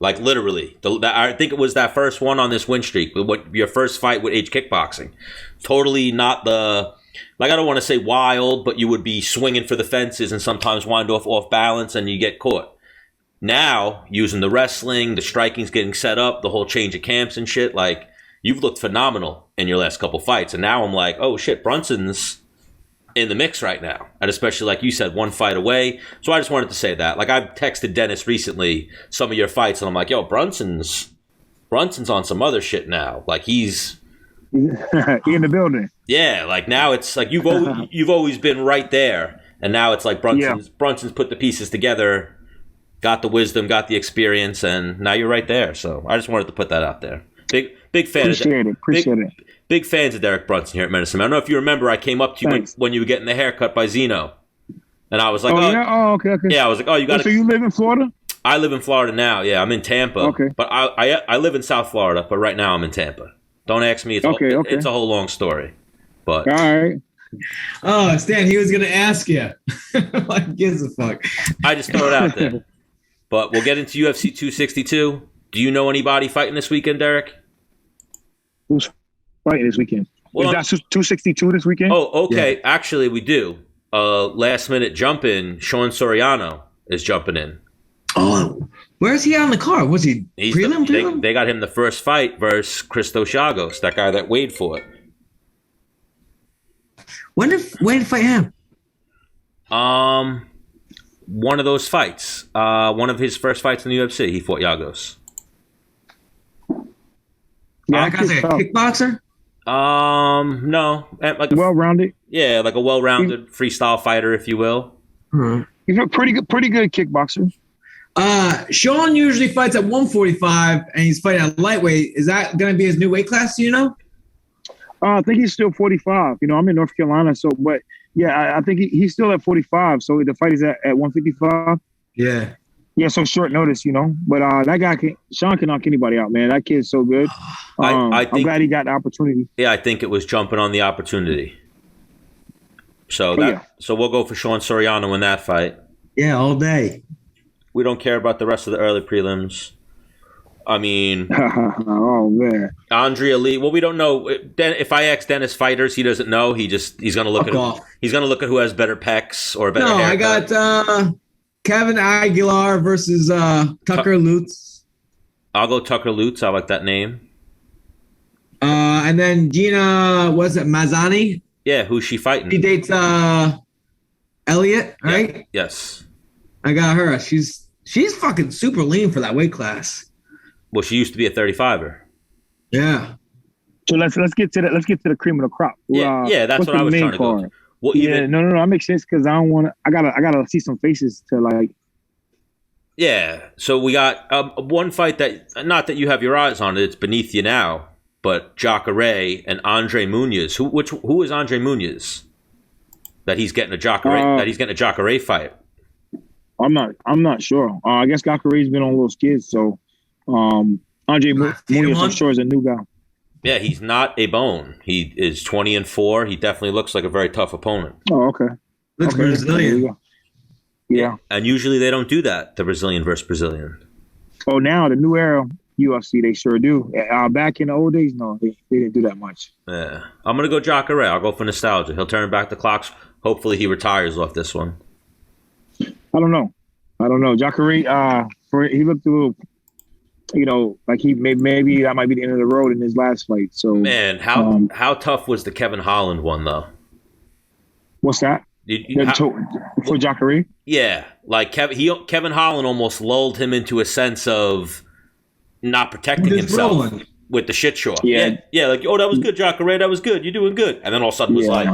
literally. I think it was that first one on this win streak, your first fight with Age Kickboxing. Totally not the. I don't want to say wild, but you would be swinging for the fences and sometimes wind off balance and you get caught. Now, using the wrestling, the striking's getting set up, the whole change of camps and shit, you've looked phenomenal in your last couple fights. And now I'm oh shit, Brunson's in the mix right now. And especially, like you said, one fight away. So I just wanted to say that. I've texted Dennis recently some of your fights and I'm yo, Brunson's on some other shit now. He's... in the building. Yeah, now it's you've always been right there, and now it's Brunson's put the pieces together, got the wisdom, got the experience, and now you're right there. So I just wanted to put that out there. Big fan. Appreciate it. Big fans of Derek Brunson here at Menace. I don't know if you remember, I came up to you when you were getting the haircut by Zeno, and I was like, okay. Yeah, I was like, you got. So you live in Florida? I live in Florida now. Yeah, I'm in Tampa. Okay. But I live in South Florida, but right now I'm in Tampa. Don't ask me. It's a whole long story. But all right. Oh, Stan, he was going to ask you. Gives a fuck. I just throw it out there. But we'll get into UFC 262. Do you know anybody fighting this weekend, Derek? Who's fighting this weekend? Is that 262 this weekend? Oh, okay. Yeah. Actually, we do. Last minute jump in. Sean Soriano is jumping in. Oh, where's he on the card? Was he prelim? They got him the first fight versus Christos Chagos, that guy that weighed for it. When did fight him? One of those fights. One of his first fights in the UFC, he fought Chagos. Yeah, that guy's a kickboxer? No. Well-rounded? Yeah, a well-rounded freestyle fighter, if you will. Mm-hmm. He's a pretty good kickboxer. Sean usually fights at 145, and he's fighting at lightweight. Is that going to be his new weight class? Do you know? I think he's still 45. I'm in North Carolina, I think he's still at 45. So the fight is at 155. Yeah. Yeah, so short notice, But that guy, Sean can knock anybody out, man. That kid's so good. I think, I'm glad he got the opportunity. Yeah, I think it was jumping on the opportunity. So so we'll go for Sean Soriano in that fight. Yeah, all day. We don't care about the rest of the early prelims. I mean, oh man, Andrea Lee. Well, we don't know. If I ask Dennis fighters, he doesn't know. He's going to look he's going to look at who has better pecs or better. No, haircut. I got Kevin Aguilar versus Tucker Lutz. I'll go Tucker Lutz. I like that name. And then Gina, was it Mazzani? Yeah, who's she fighting? She dates Elliot, right? Yeah. Yes. I got her. She's fucking super lean for that weight class. Well, she used to be a 35er. Yeah. So let's get to the cream of the crop. Yeah, that's what I was trying to go. Well, no, that makes sense because I don't want to. I gotta see some faces to like. Yeah, so we got one fight that not that you have your eyes on it; it's beneath you now. But Jacare and Andre Muniz. Who is Andre Muniz? That he's getting a Jacare fight. I'm not sure. I guess Jacare's been on little skids, so Andre Muniz, I'm sure, is a new guy. Yeah, he's not a bone. He is 20-4. He definitely looks like a very tough opponent. Oh, okay. Looks Brazilian. Yeah. And usually they don't do that, the Brazilian versus Brazilian. Oh, now the new era UFC, they sure do. Back in the old days, no, they didn't do that much. Yeah. I'm going to go Jacare. I'll go for nostalgia. He'll turn back the clocks. Hopefully he retires off this one. I don't know. Jacare, he looked a little... like he maybe that might be the end of the road in his last fight. So man, how tough was the Kevin Holland one though? What's that? For Jacare? Yeah, like Kevin Holland almost lulled him into a sense of not protecting himself with the shit show. Yeah, like that was good, Jacare. That was good. You're doing good. And then all of a sudden it was like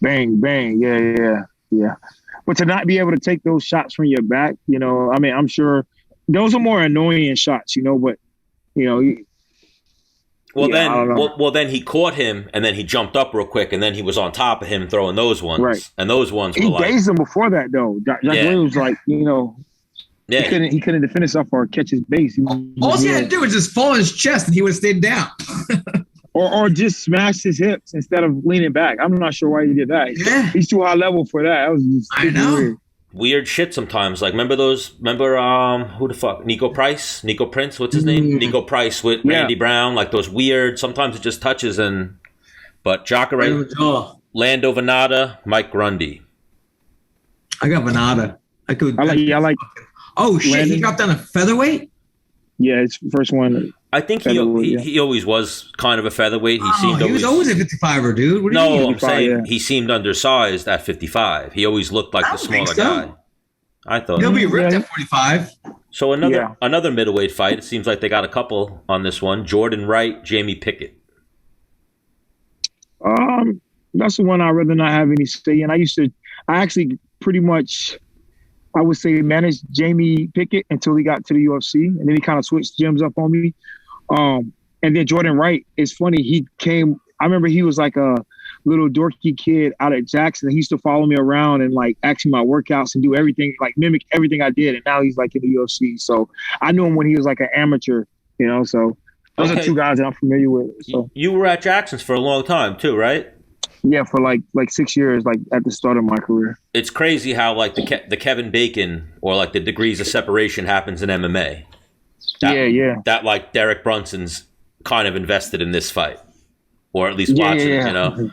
bang, bang. Yeah. But to not be able to take those shots from your back, I'm sure. Those are more annoying shots, but then he caught him, and then he jumped up real quick, and then he was on top of him throwing those ones, right? And those ones he dazed him before that, though. Jacare was like, he couldn't defend himself or catch his base. All he had to do was just fall on his chest, and he would have stayed down, or just smash his hips instead of leaning back. I'm not sure why he did that. Yeah, he's too high level for that. That was just weird. Weird shit sometimes. Like remember who the fuck? Nico Prince, what's his name? Nico Price with Randy Brown, like those weird, sometimes it just touches but Jacare, Lando Venata, Mike Grundy. I got Venata. I like oh shit, Landon. He dropped down a featherweight? Yeah, it's first one. I think he always was kind of a featherweight. He was always a 55er, dude. What do you mean? I'm saying he seemed undersized at 55. He always looked like the smaller guy. I thought he'll be ripped at 45. So another middleweight fight. It seems like they got a couple on this one. Jordan Wright, Jamie Pickett. That's the one I'd rather not have any say in. I actually pretty much, I would say, managed Jamie Pickett until he got to the UFC, and then he kind of switched gyms up on me. And then Jordan Wright, it's funny. I remember he was like a little dorky kid out at Jackson. He used to follow me around and like ask me my workouts and do everything, like mimic everything I did. And now he's like in the UFC. So I knew him when he was like an amateur, so those are two guys that I'm familiar with. So you were at Jackson's for a long time too, right? Yeah, for like 6 years, like at the start of my career. It's crazy how like the Kevin Bacon or like the degrees of separation happens in MMA. That like Derek Brunson's kind of invested in this fight, or at least watching it,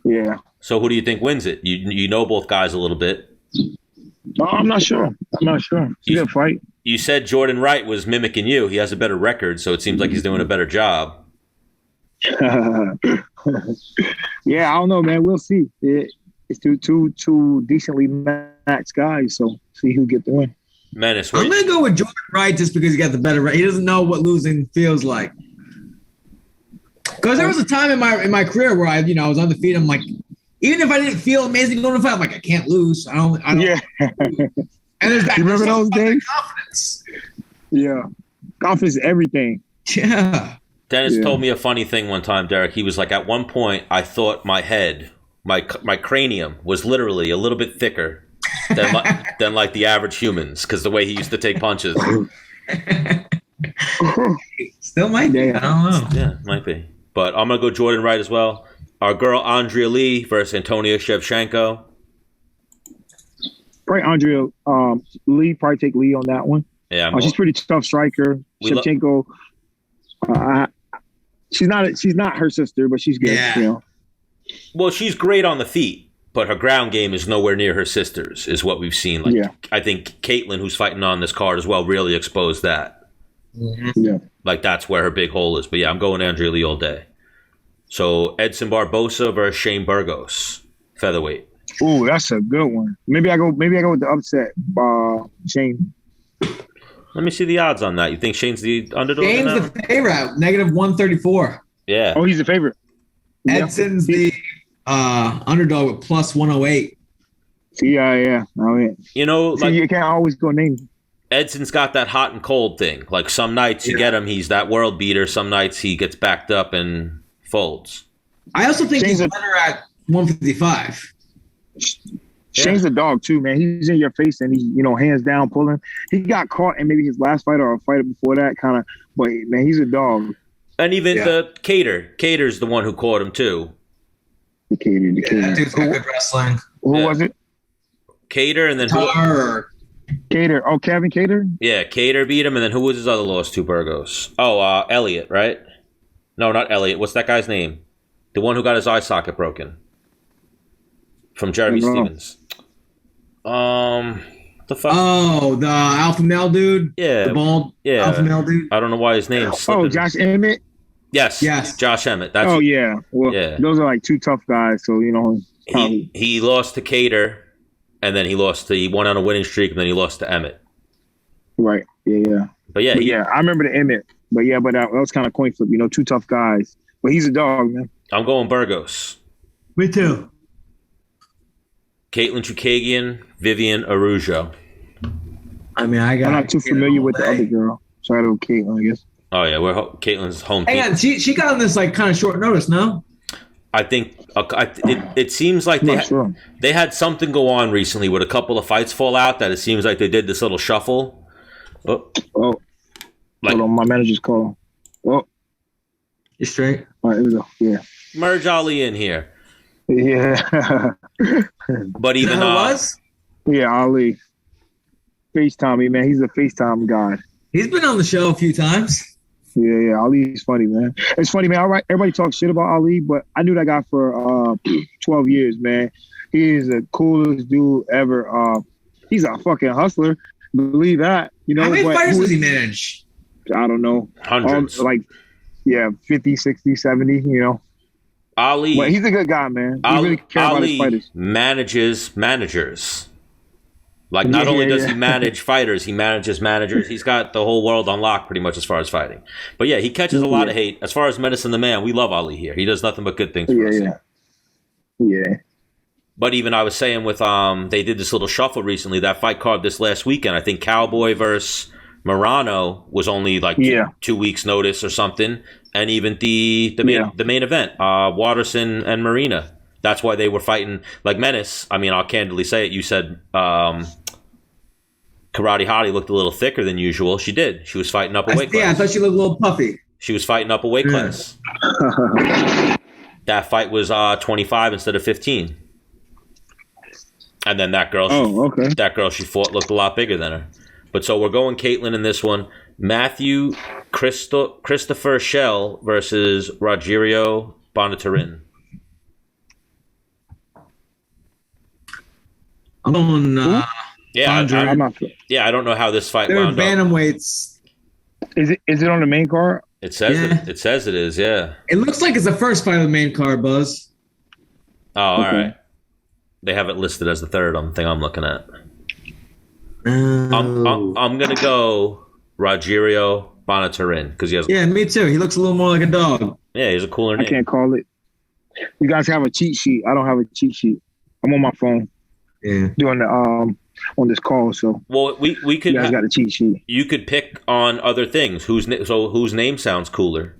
Yeah. So who do you think wins it? You know both guys a little bit. No, I'm not sure. It's a good fight. You said Jordan Wright was mimicking you. He has a better record, so it seems like he's doing a better job. Yeah, I don't know, man. We'll see. It's two decently matched guys, so see who get the win. Menace, I'm gonna go with Jordan Wright just because he got the better record. He doesn't know what losing feels like. Because there was a time in my career where I was undefeated. I'm like, even if I didn't feel amazing going to fight, I'm like, I can't lose. I don't. Yeah. And there's that. You remember those days? Confidence. Yeah. Confidence is everything. Yeah. Dennis told me a funny thing one time, Derek. He was like, at one point, I thought my head, my cranium was literally a little bit thicker than like the average humans, because the way he used to take punches. Still might be. I don't know. Yeah, might be. But I'm gonna go Jordan Wright as well. Our girl Andrea Lee versus Antonio Shevchenko. Probably Andrea Lee. Probably take Lee on that one. Yeah, she's pretty tough striker. Shevchenko. She's not her sister, but she's good. Yeah. You know. Well, she's great on the feet, but her ground game is nowhere near her sister's, is what we've seen. Like, yeah. I think Caitlin, who's fighting on this card as well, really exposed that. Mm-hmm. Yeah. Like, that's where her big hole is. But yeah, I'm going Andrea Lee all day. So Edson Barbosa versus Shane Burgos, featherweight. Ooh, that's a good one. Maybe I go with the upset, Shane. Let me see the odds on that. You think Shane's the underdog? Shane's the favorite, -134. Yeah. Oh, he's the favorite. Edson's the underdog with +108. Yeah. Oh, yeah. You know, like, you can't always go name. Edson's got that hot and cold thing. Like, some nights you get him, he's that world beater. Some nights he gets backed up and folds. I also think he's better at 155. Shane's a dog too, man. He's in your face and he's, hands down pulling. He got caught in maybe his last fight or a fight before that kind of, but man, he's a dog. And even the Cater's the one who caught him too. The Cater. That dude's got good wrestling. Who was it? Cater, and then Cater. Oh, Kevin Cater? Yeah, Cater beat him, and then who was his other loss to Burgos? Oh, Elliott, right? No, not Elliott. What's that guy's name? The one who got his eye socket broken. From Jeremy Stevens. The fuck? Oh, the alpha male dude? Yeah. The bald alpha male dude? I don't know why his name's slipping. Oh, Josh Emmett? Yes. Josh Emmett. That's yeah. Well, those are like two tough guys, so, He lost to Cater, and then he went on a winning streak, and then he lost to Emmett. Right. Yeah. But yeah. I remember the Emmett. But that was kind of coin flip, two tough guys. But he's a dog, man. I'm going Burgos. Me too. Caitlin Chukagian, Vivian Araujo. I mean, I'm not too familiar with the other girl. So I don't Caitlin, I guess. Oh, yeah. Caitlin's home team. Hang on. She got on this, like, kind of short notice, no? I think it seems like they had something go on recently with a couple of fights fall out that it seems like they did this little shuffle. Oh. Hold on, my manager's calling. Oh. You straight? All right, here we go. Yeah. Merge Ali in here. Yeah. But even was? Yeah, Ali. FaceTime, man. He's a FaceTime god. He's been on the show a few times. Yeah. Ali's funny, man. It's funny, man. All right, everybody talks shit about Ali, but I knew that guy for 12 years, man. He is the coolest dude ever. He's a fucking hustler. Believe that. How many fighters does he manage? I don't know. Hundreds. 50, 60, 70, Ali. But he's a good guy, man. He really cares about his fighters. Manages managers. Like, not only does he manage fighters, he manages managers. He's got the whole world on lock pretty much as far as fighting. But yeah, he catches a lot of hate. As far as Menace and the Man, we love Ali here. He does nothing but good things for us. Yeah. But even I was saying with they did this little shuffle recently, that fight card this last weekend. I think Cowboy versus Morano was only like 2 weeks notice or something. And even the main event, Watterson and Marina. That's why they were fighting like Menace. I mean, I'll candidly say it. You said Karate Hottie looked a little thicker than usual. She did. She was fighting up a weight class. Yeah, I thought she looked a little puffy. She was fighting up a weight class. That fight was 25 instead of 15. And then that girl, she fought looked a lot bigger than her. But so we're going Caitlin in this one. Matthew Christopher Schell versus Rogerio Bonatorin. I'm on. I don't know how this fight wound up. Bantamweights. Is it on the main card? It says it says it is. Yeah. It looks like it's the first fight of the main card, Buzz. Oh, all right. They have it listed as the third on the thing I'm looking at. I'm gonna go Rogerio Bonatorin because he has. Yeah, me too. He looks a little more like a dog. Yeah, he's a cooler name. I can't call it. You guys have a cheat sheet. I don't have a cheat sheet. I'm on my phone. Yeah. Doing the on this call, so we could. You guys got a cheat sheet. You could pick on other things. Whose name sounds cooler?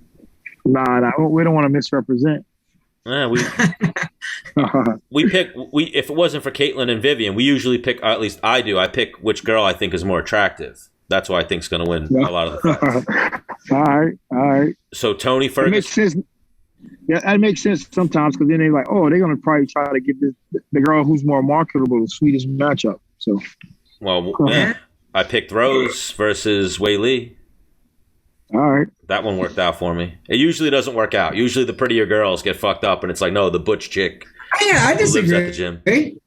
Nah, we don't want to misrepresent. Yeah, we pick if it wasn't for Caitlin and Vivian, we usually pick. At least I do. I pick which girl I think is more attractive. That's who I think's going to win a lot of the fights. All right. So Tony Ferguson. It makes sense. Yeah, that makes sense sometimes because then they're like, oh, they're going to probably try to give the girl who's more marketable the sweetest matchup. So, well, yeah, I picked Rose versus Wei Lee. All right. That one worked out for me. It usually doesn't work out. Usually the prettier girls get fucked up, and it's like, no, the butch chick. Yeah, I disagree. Who lives at the gym.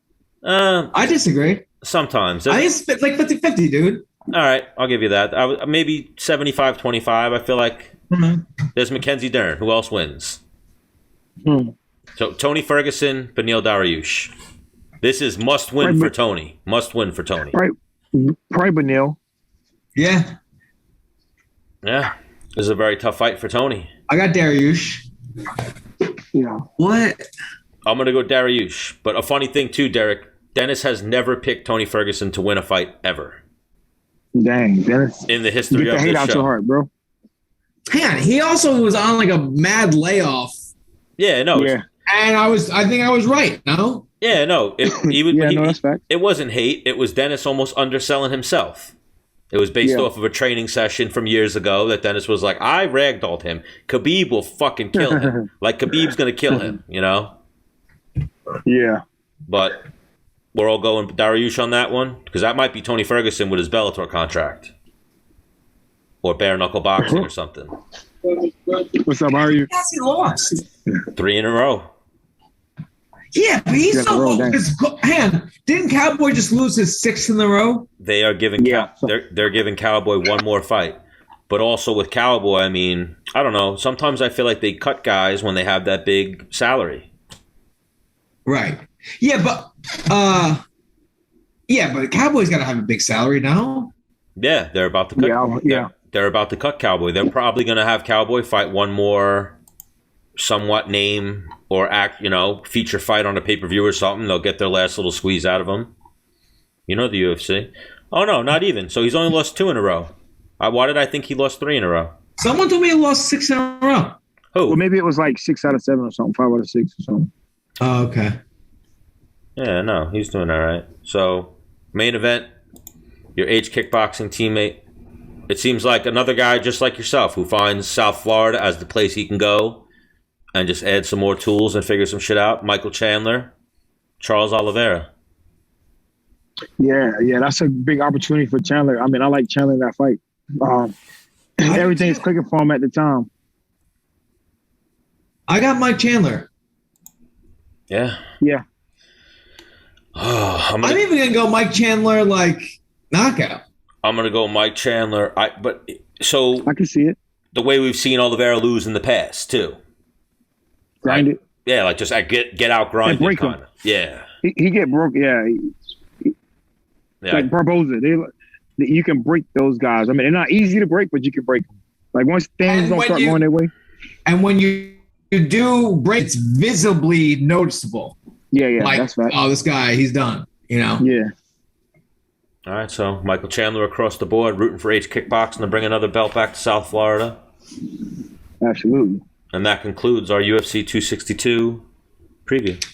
I disagree. Sometimes. It's like 50-50, dude. All right, I'll give you that. Maybe 75-25. I feel like there's Mackenzie Dern. Who else wins? So Tony Ferguson, Beneil Dariush. This is must win for Tony. Must win for Tony. Probably Beneil. Yeah. Yeah. This is a very tough fight for Tony. I got Dariush. Yeah. What? I'm going to go Dariush. But a funny thing, too, Derek, Dennis has never picked Tony Ferguson to win a fight ever. Dang, Dennis. In the history Get the of hate this out show. your heart, bro. Man, he also was on like a mad layoff. Yeah, no. Yeah. And I think I was right, no? Yeah, no. That's fact. It wasn't hate. It was Dennis almost underselling himself. It was based off of a training session from years ago that Dennis was like, I ragdolled him. Khabib will fucking kill him. Like, Khabib's going to kill him, you know? Yeah. But we're all going Dariush on that one? Because that might be Tony Ferguson with his Bellator contract. Or bare knuckle boxing or something. What's up? How are you? Yes, he lost. 3 in a row. Yeah, but he's so low. Didn't Cowboy just lose his 6th in a row? They are giving they're giving Cowboy one more fight. But also with Cowboy, I mean, I don't know. Sometimes I feel like they cut guys when they have that big salary. Right. Yeah, but Cowboy's got to have a big salary now. Yeah, they're about to cut. They're about to cut Cowboy. They're probably going to have Cowboy fight one more somewhat name or feature fight on a pay-per-view or something. They'll get their last little squeeze out of him. You know the UFC. Oh, no, not even. So he's only lost 2 in a row. Why did I think he lost 3 in a row? Someone told me he lost 6 in a row. Who? Well, maybe it was like 6 out of 7 or something, 5 out of 6 or something. Oh, okay. Yeah, no, he's doing all right. So, main event, your age kickboxing teammate. It seems like another guy just like yourself who finds South Florida as the place he can go and just add some more tools and figure some shit out. Michael Chandler, Charles Oliveira. Yeah, that's a big opportunity for Chandler. I mean, I like Chandler in that fight. Everything's clicking for him at the time. I got Mike Chandler. Yeah. Oh, I'm even gonna go Mike Chandler knockout. I'm gonna go Mike Chandler. I can see it. The way we've seen Oliveira lose in the past too. Grind it. Yeah, like just get out grinded kind of. Yeah. He get broke. Yeah. Like Barboza, you can break those guys. I mean, they're not easy to break, but you can break them. Like once things don't start going their way. And when you do break, it's visibly noticeable. Yeah, like, that's right. Oh, this guy, he's done. You know. Yeah. All right, so Michael Chandler across the board, rooting for H Kickboxing to bring another belt back to South Florida. Absolutely. And that concludes our UFC 262 preview.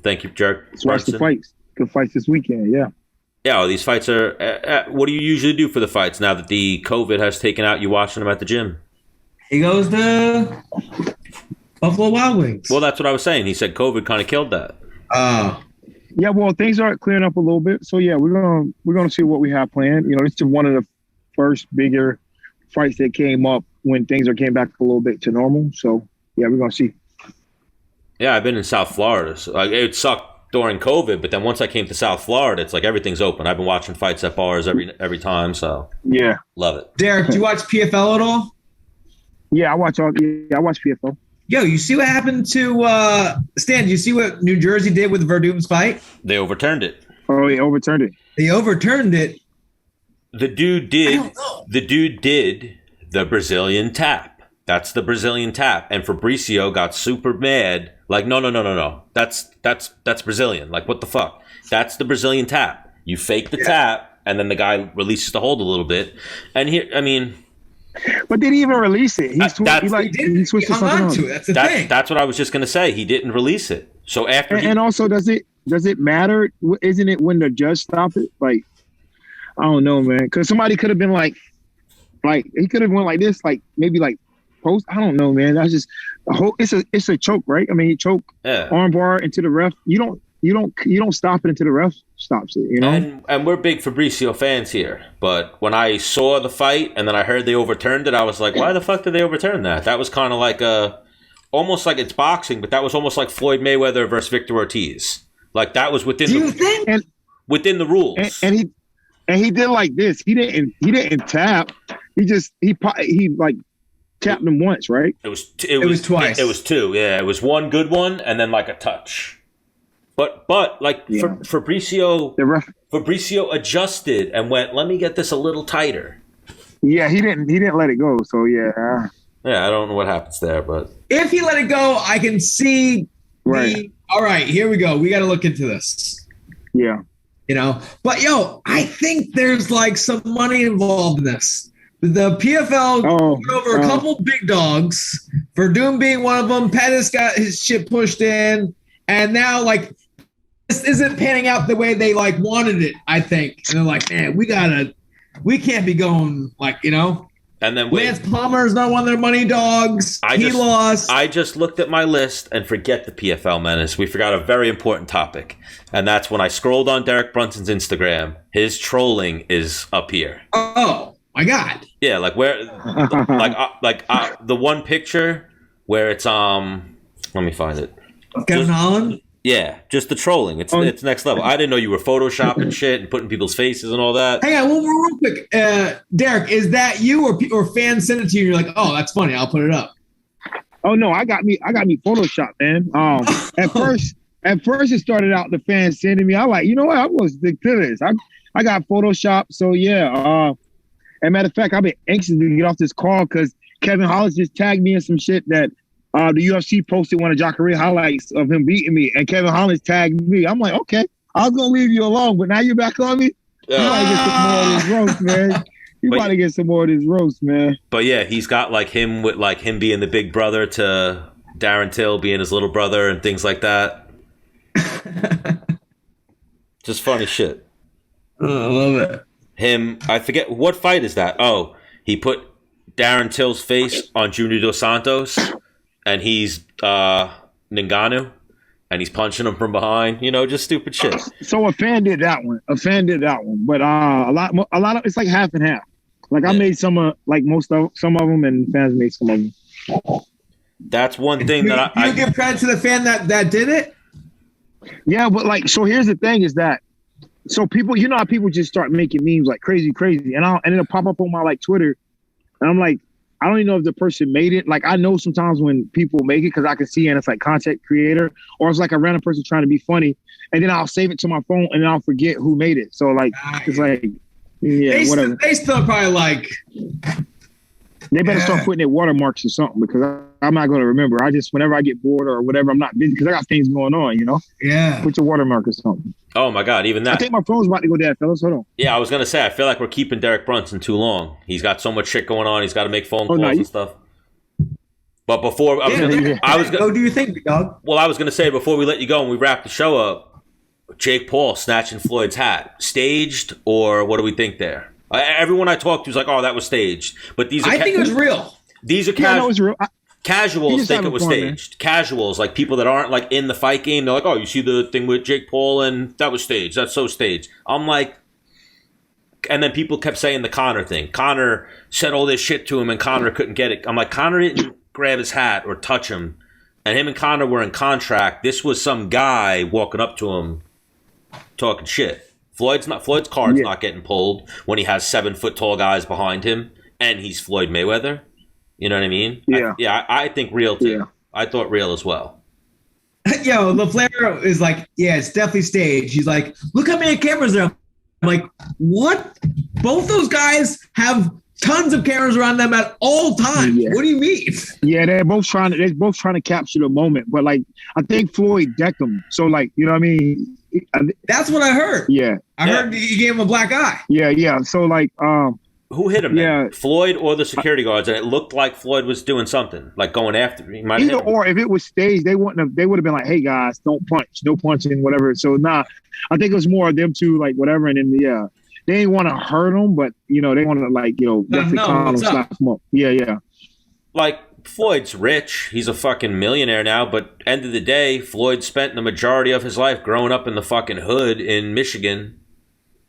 Thank you, Jared. Let's watch the fights. Good fights this weekend, yeah. Yeah, these fights are... what do you usually do for the fights now that the COVID has taken out you watching them at the gym? He goes to Buffalo Wild Wings. Well, that's what I was saying. He said COVID kind of killed that. Yeah, well, things are clearing up a little bit. So, yeah, we're gonna see what we have planned. You know, it's one of the first bigger fights that came up when things came back a little bit to normal. So, yeah, we're going to see. Yeah, I've been in South Florida. So, it sucked during COVID, but then once I came to South Florida, it's like everything's open. I've been watching fights at bars every time, so yeah, love it. Derek, do you watch PFL at all? Yeah, I watch PFL. Yo, you see what happened to Stan? Do you see what New Jersey did with Verdum's fight? They overturned it. Oh, they overturned it. They overturned it. The dude did the Brazilian tap. That's the Brazilian tap. And Fabricio got super mad. Like, no. That's Brazilian. Like, what the fuck? That's the Brazilian tap. You fake the tap, and then the guy releases the hold a little bit. And here, I mean, But did he even release it? He switched to something else. That's the thing. That's what I was just going to say. He didn't release it. So after and also, does it matter? Isn't it when the judge stopped it? Like, I don't know, man. Because somebody could have been like he could have went like this, like maybe like post. I don't know, man. That's just a whole. It's a choke, right? I mean, he choke armbar into the ref. You don't stop it until the ref stops it. You know. And we're big Fabricio fans here, but when I saw the fight and then I heard they overturned it, I was like, why the fuck did they overturn that? That was kind of like almost like it's boxing, but that was almost like Floyd Mayweather versus Victor Ortiz. Like that was within within the rules. And he did like this. He didn't tap. He like tapped him once, right? It was twice. It was two. Yeah, it was one good one and then like a touch. But like Fabricio adjusted and went, let me get this a little tighter. Yeah, he didn't let it go. So yeah. Yeah, I don't know what happens there, but if he let it go, I can see. Right. All right, here we go. We got to look into this. Yeah. You know, but I think there's like some money involved in this. The PFL put over a couple big dogs. Verdun being one of them. Pettis got his shit pushed in, and now like this isn't panning out the way they like wanted it. I think, and they're like, man, we can't be going like And then Lance Palmer is not one of their money dogs. He lost. I just looked at my list and forget the PFL Menace. We forgot a very important topic, and that's when I scrolled on Derek Brunson's Instagram. His trolling is up here. Oh my God! Yeah, like where, the one picture where it's let me find it. Kevin Holland. Yeah, just the trolling. It's next level. I didn't know you were photoshopping shit and putting people's faces and all that. Hang on, real quick. Derek, is that you or fans send it to you and you're like, oh, that's funny, I'll put it up? Oh no, I got me photoshopped, man. At first it started out the fans sending me. I'm like, you know what? I'm gonna stick to this. I got photoshopped, so yeah. As a matter of fact, I've been anxious to get off this call because Kevin Hollis just tagged me in some shit that the UFC posted one of Jacare highlights of him beating me, and Kevin Hollis tagged me. I'm like, okay, I was gonna leave you alone, but now you're back on me. You gotta get some more of this roast, man. You gotta get some more of this roast, man. But yeah, he's got like him with like him being the big brother to Darren Till being his little brother and things like that. Just funny shit. I love it. I forget what fight is that. Oh, he put Darren Till's face on Junior Dos Santos. And he's Ngannou, and he's punching him from behind. Just stupid shit. So a fan did that one. But a lot of it's like half and half. Like I made some of some of them, and fans made some of them. That's one thing that I give credit to the fan that did it. Yeah, but so here's the thing: is that people, how people just start making memes like crazy, and it'll pop up on my Twitter, and I'm like, I don't even know if the person made it. Like, I know sometimes when people make it because I can see and it's like content creator, or it's like a random person trying to be funny, and then I'll save it to my phone and then I'll forget who made it. So it's like, yeah, whatever. They still probably like. They better start putting their watermarks or something because I'm not going to remember. I just, whenever I get bored or whatever, I'm not busy because I got things going on, Yeah. Put your watermark or something. Oh my God, even that. I think my phone's about to go dead, fellas. Hold on. Yeah, I was going to say, I feel like we're keeping Derek Brunson too long. He's got so much shit going on. He's got to make phone calls and stuff. But before, what do you think, dog? Well, I was going to say, before we let you go and we wrap the show up, Jake Paul snatching Floyd's hat. Staged, or what do we think there? Everyone I talked to was like, "Oh, that was staged." But these are I think it was real. These are casuals think it was staged. Man. Casuals, like people that aren't like in the fight game, they're like, "Oh, you see the thing with Jake Paul and that was staged. That's so staged." I'm like, and then people kept saying the Conor thing. Conor said all this shit to him, and Conor couldn't get it. I'm like, Conor didn't grab his hat or touch him, and him and Conor were in contract. This was some guy walking up to him, talking shit. Floyd's card's not getting pulled when he has 7 foot tall guys behind him and he's Floyd Mayweather. You know what I mean? Yeah. I think real too. Yeah. I thought real as well. Yo, LaFleur is like, yeah, it's definitely staged. He's like, look how many cameras there are. I'm like, what? Both those guys have tons of cameras around them at all times. Yeah. What do you mean? Yeah, they're both trying to capture the moment. But I think Floyd decked him. So you know what I mean? That's what I heard. Yeah. I heard he gave him a black eye. Yeah. So Who hit him? Yeah. Then? Floyd or the security guards? And it looked like Floyd was doing something, like going after me. Either or, if it was staged, they would have been like, "Hey guys, don't punch, no punching, whatever." So I think it was more of them two, like whatever, and then they didn't want to hurt him, but they want to definitely calm him, slap him up. Yeah. Like Floyd's rich, he's a fucking millionaire now, but end of the day, Floyd spent the majority of his life growing up in the fucking hood in Michigan.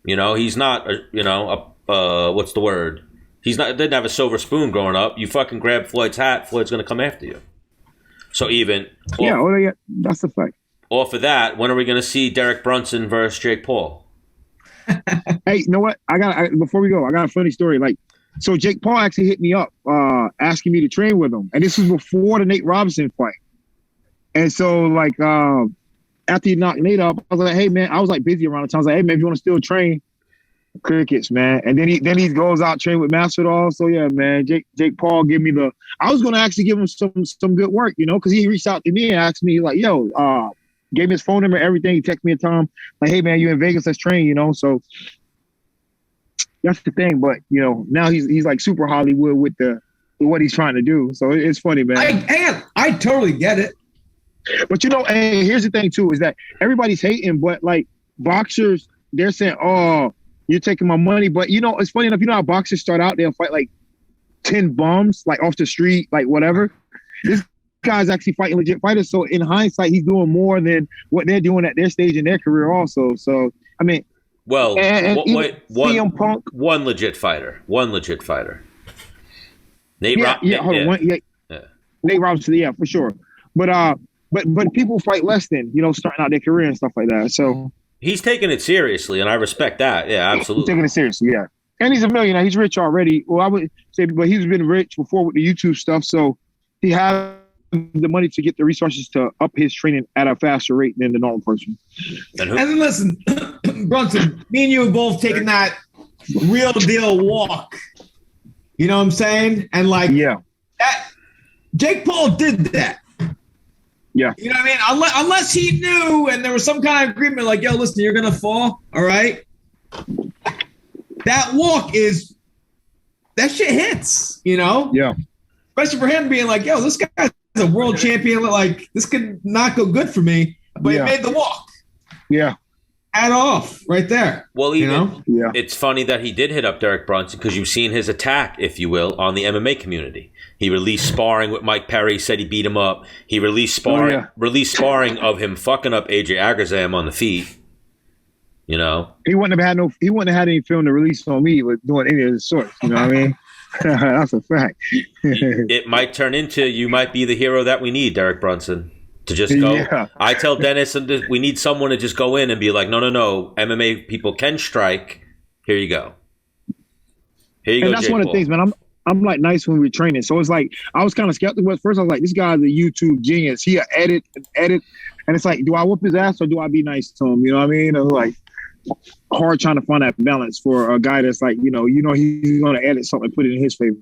He's not what's the word? Didn't have a silver spoon growing up. You fucking grab Floyd's hat, Floyd's going to come after you. So that's the fact. Off of that, when are we going to see Derek Brunson versus Jake Paul? Hey, you know what? Before we go, I got a funny story. So Jake Paul actually hit me up, asking me to train with him, and this was before the Nate Robinson fight. And so after he knocked Nate up, I was like, "Hey man," I was busy around the time. I was like, "Hey man, if you want to still train." Crickets, man. And then he goes out train with Masvidal. So yeah, man, Jake Paul give me I was gonna actually give him some good work, because he reached out to me and asked me gave me his phone number, everything. He texted me a time like, "Hey man, you in Vegas? Let's train." So that's the thing. But now he's like super Hollywood with what he's trying to do. So it's funny, man. I totally get it. But and here's the thing too, is that everybody's hating, but boxers, they're saying, "Oh, you're taking my money." But it's funny enough, how boxers start out, they'll fight 10 bums, off the street, whatever. This guy's actually fighting legit fighters. So in hindsight, he's doing more than what they're doing at their stage in their career also. So, I mean. Well, CM Punk. One legit fighter. Nate Nate Robinson, yeah, for sure. But people fight less than, starting out their career and stuff like that. So. He's taking it seriously, and I respect that. Yeah, absolutely. He's taking it seriously, yeah. And he's a millionaire. He's rich already. Well, I would say, but he's been rich before with the YouTube stuff, so he has the money to get the resources to up his training at a faster rate than the normal person. And then listen, Brunson, me and you have both taken that real deal walk. You know what I'm saying? And that Jake Paul did that. Yeah. You know what I mean? Unless he knew and there was some kind of agreement yo, listen, you're going to fall. All right. That walk that shit hits, Yeah. Especially for him being yo, this guy's a world champion. This could not go good for me. But he made the walk. Yeah. Hat off right there. Well, it's funny that he did hit up Derek Brunson because you've seen his attack, if you will, on the MMA community. He released sparring with Mike Perry, said he beat him up. He released sparring of him fucking up AJ Agazam on the feet. He wouldn't have had any film to release on me with doing any of the sorts. You know what I mean? That's a fact. It might turn into you might be the hero that we need, Derek Brunson. To just go. Yeah. I tell Dennis we need someone to just go in and be like, no, MMA people can strike. Here you go. Here you go. And that's one of the things, man. I'm nice when we're training. So it's I was kind of skeptical at first. I was like, this guy's a YouTube genius. He'll edit. And it's do I whoop his ass or do I be nice to him? You know what I mean? It was hard trying to find that balance for a guy that's he's going to edit something and put it in his favor.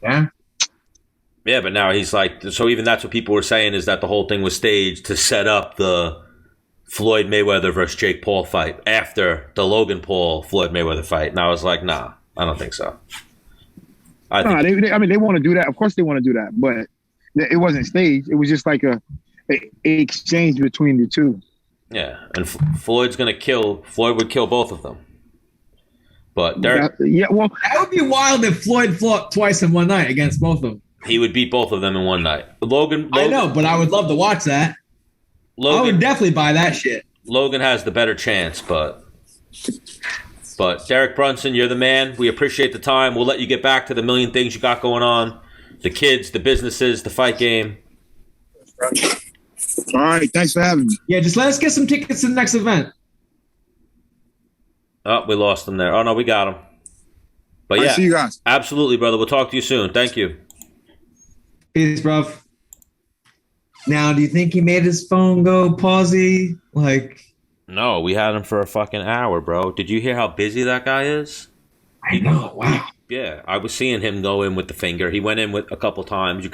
Yeah. Yeah, but now he's so even that's what people were saying is that the whole thing was staged to set up the Floyd Mayweather versus Jake Paul fight after the Logan Paul Floyd Mayweather fight. And I was like, nah, I don't think so. They want to do that. Of course they want to do that, but it wasn't staged. It was just a exchange between the two. Yeah, and Floyd would kill both of them. But Derek, that would be wild if Floyd fought twice in one night against both of them. He would beat both of them in one night. Logan I know, but I would love to watch that. I would definitely buy that shit. Logan has the better chance, but Derek Brunson, you're the man. We appreciate the time. We'll let you get back to the million things you got going on. The kids, the businesses, the fight game. All right, thanks for having me. Yeah, just let us get some tickets to the next event. Oh, we lost them there. Oh, no, we got them. But yeah, see you guys. Absolutely, brother. We'll talk to you soon. Thank you. Peace, bro. Now, do you think he made his phone go pausey? No, we had him for a fucking hour, bro. Did you hear how busy that guy is? I know. Wow. Yeah, I was seeing him go in with the finger. He went in with a couple times.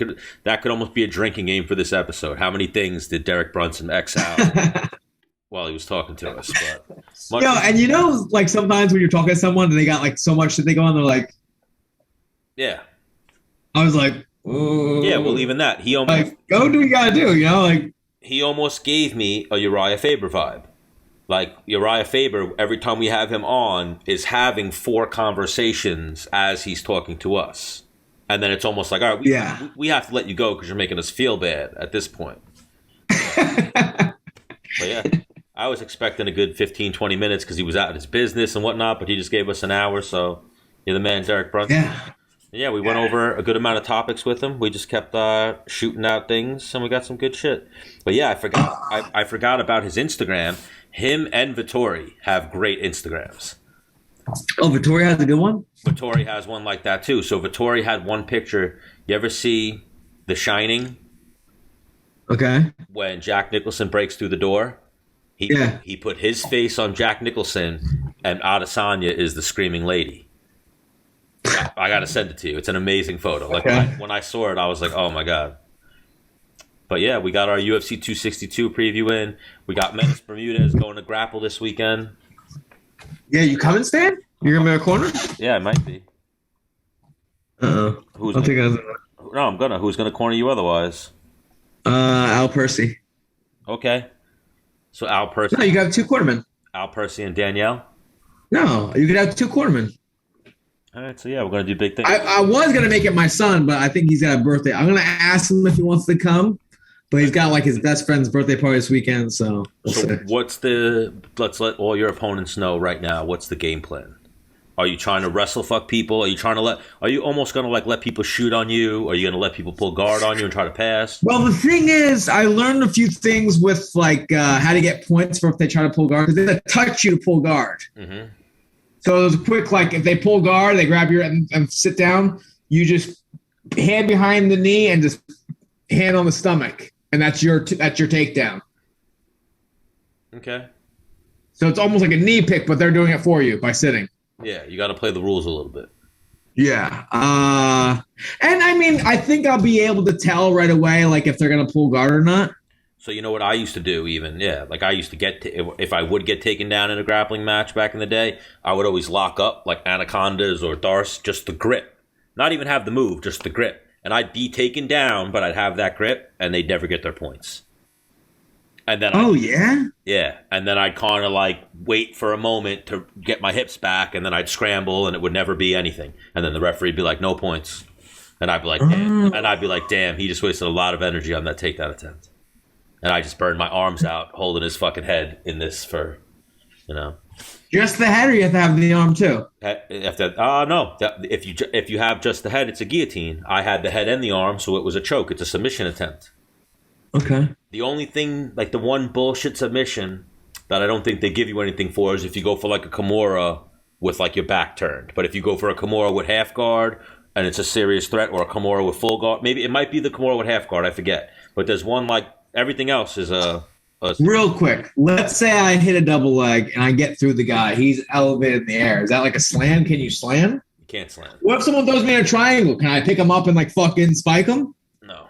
That could almost be a drinking game for this episode. How many things did Derek Brunson X out? while he was talking to us. But and you know, like sometimes when you're talking to someone and they got like so much that they go on, they're like, yeah. I was like, yeah, well, even that. He almost like, go do what you gotta do, you know, like he almost gave me a Uriah Faber vibe. Like Uriah Faber, every time we have him on, is having 4 conversations as he's talking to us. And then it's almost like, all right, we have to let you go because you're making us feel bad at this point. But yeah, I was expecting a good 15, 20 minutes because he was out at his business and whatnot, but he just gave us an hour. So you're the man, Derek Brunson. Yeah, we went over a good amount of topics with him. We just kept shooting out things, and we got some good shit. But yeah, I forgot about his Instagram. Him and Vettori have great Instagrams. Oh, Vettori has a good one? Vettori has one like that too. So Vettori had one picture. You ever see The Shining? Okay. When Jack Nicholson breaks through the door? He put his face on Jack Nicholson, and Adesanya is the screaming lady. I got to send it to you. It's an amazing photo. Like when I saw it, I was like, oh my God. But yeah, we got our UFC 262 preview in. We got Menace Bermudez going to grapple this weekend. Yeah, you coming, Stan? You're going to be a corner? Yeah, it might be. Uh-oh. No, I'm going to. Who's going to corner you otherwise? Al Percy. Okay. So Al Percy. No, you got 2 quartermen. Al Percy and Danielle? No, you could have 2 quartermen. All right, so yeah, we're going to do big things. I was going to make it my son, but I think he's got a birthday. I'm going to ask him if he wants to come, but he's got like his best friend's birthday party this weekend, so we'll see. Let's let all your opponents know right now, what's the game plan? Are you trying to wrestle fuck people? Are you almost going to like let people shoot on you? Are you going to let people pull guard on you and try to pass? Well, the thing is, I learned a few things with like how to get points for if they try to pull guard, because they touch you to pull guard. Mm-hmm. So it was a quick, like, if they pull guard, they grab your and sit down, you just hand behind the knee and just hand on the stomach, and that's your takedown. Okay. So it's almost like a knee pick, but they're doing it for you by sitting. Yeah, you got to play the rules a little bit. Yeah. And I mean, I think I'll be able to tell right away, like, if they're going to pull guard or not. So you know what I used to do even? Yeah, like I used to if I would get taken down in a grappling match back in the day, I would always lock up like anacondas or Darce, just the grip. Not even have the move, just the grip. And I'd be taken down, but I'd have that grip, and they'd never get their points. And then Yeah, and then I'd kind of like wait for a moment to get my hips back, and then I'd scramble, and it would never be anything. And then the referee'd be like, no points. And I'd be like, damn. And I'd be like, damn, he just wasted a lot of energy on that takedown attempt. And I just burned my arms out holding his fucking head in this for, you know. Just the head, or you have to have the arm too? No. If you have just the head, it's a guillotine. I had the head and the arm, so it was a choke. It's a submission attempt. Okay. The only thing, like the one bullshit submission that I don't think they give you anything for is if you go for like a Kimura with like your back turned. But if you go for a Kimura with half guard and it's a serious threat, or a Kimura with full guard, maybe it might be the Kimura with half guard, I forget. But there's one like, everything else is a real quick. Let's say I hit a double leg and I get through the guy. He's elevated in the air. Is that like a slam? Can you slam? You can't slam. What if someone throws me in a triangle? Can I pick him up and like fucking spike him? No.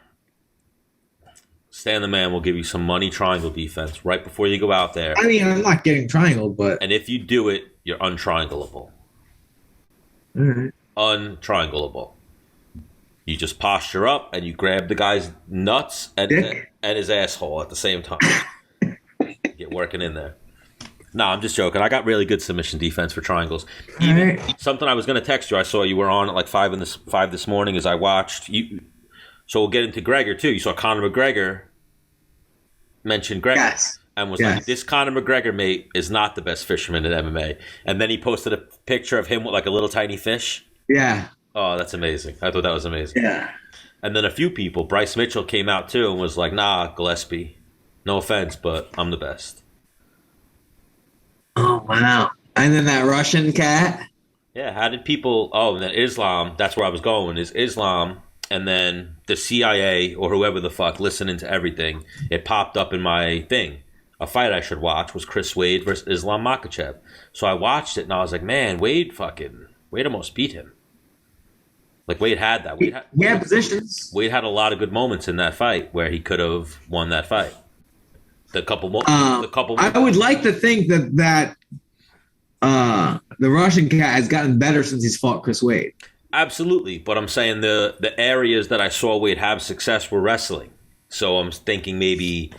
Stan the Man will give you some money triangle defense right before you go out there. I mean, I'm not getting triangled, but... And if you do it, you're untriangleable. All right. Untriangleable. You just posture up and you grab the guy's nuts and his asshole at the same time. Get working in there. No, I'm just joking. I got really good submission defense for triangles. Something I was going to text you. I saw you were on at like 5 this morning as I watched you. So we'll get into Gregor too. You saw Conor McGregor mention Gregor. Yes. And was like, this Conor McGregor mate is not the best fisherman in MMA. And then he posted a picture of him with like a little tiny fish. Yeah. Oh, that's amazing. I thought that was amazing. Yeah. And then a few people, Bryce Mitchell came out too and was like, nah, Gillespie. No offense, but I'm the best. Oh, wow. And then that Russian cat? Yeah, how did people... Oh, and then Islam, that's where I was going, is Islam, and then the CIA or whoever the fuck listening to everything. It popped up in my thing. A fight I should watch was Chris Wade versus Islam Makhachev. So I watched it and I was like, man, Wade almost beat him. Like, Wade had that. Wade had positions. Wade had a lot of good moments in that fight where he could have won that fight. The couple more. I would like to think that the Russian cat has gotten better since he's fought Chris Wade. Absolutely, but I'm saying the areas that I saw Wade have success were wrestling. So I'm thinking maybe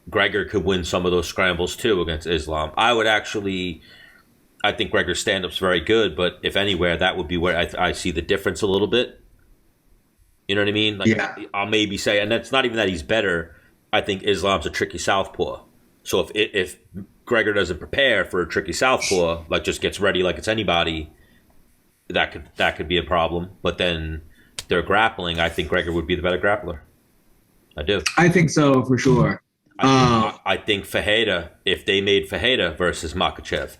Gregor could win some of those scrambles too against Islam. I think Gregor's stand-up's very good, but if anywhere, that would be where I see the difference a little bit. You know what I mean? Like, yeah. I'll maybe say, and that's not even that he's better. I think Islam's a tricky southpaw. So if Gregor doesn't prepare for a tricky southpaw, like just gets ready like it's anybody, that could be a problem. But then they're grappling. I think Gregor would be the better grappler. I do. I think so for sure. I think Fajeda, if they made Fajeda versus Makhachev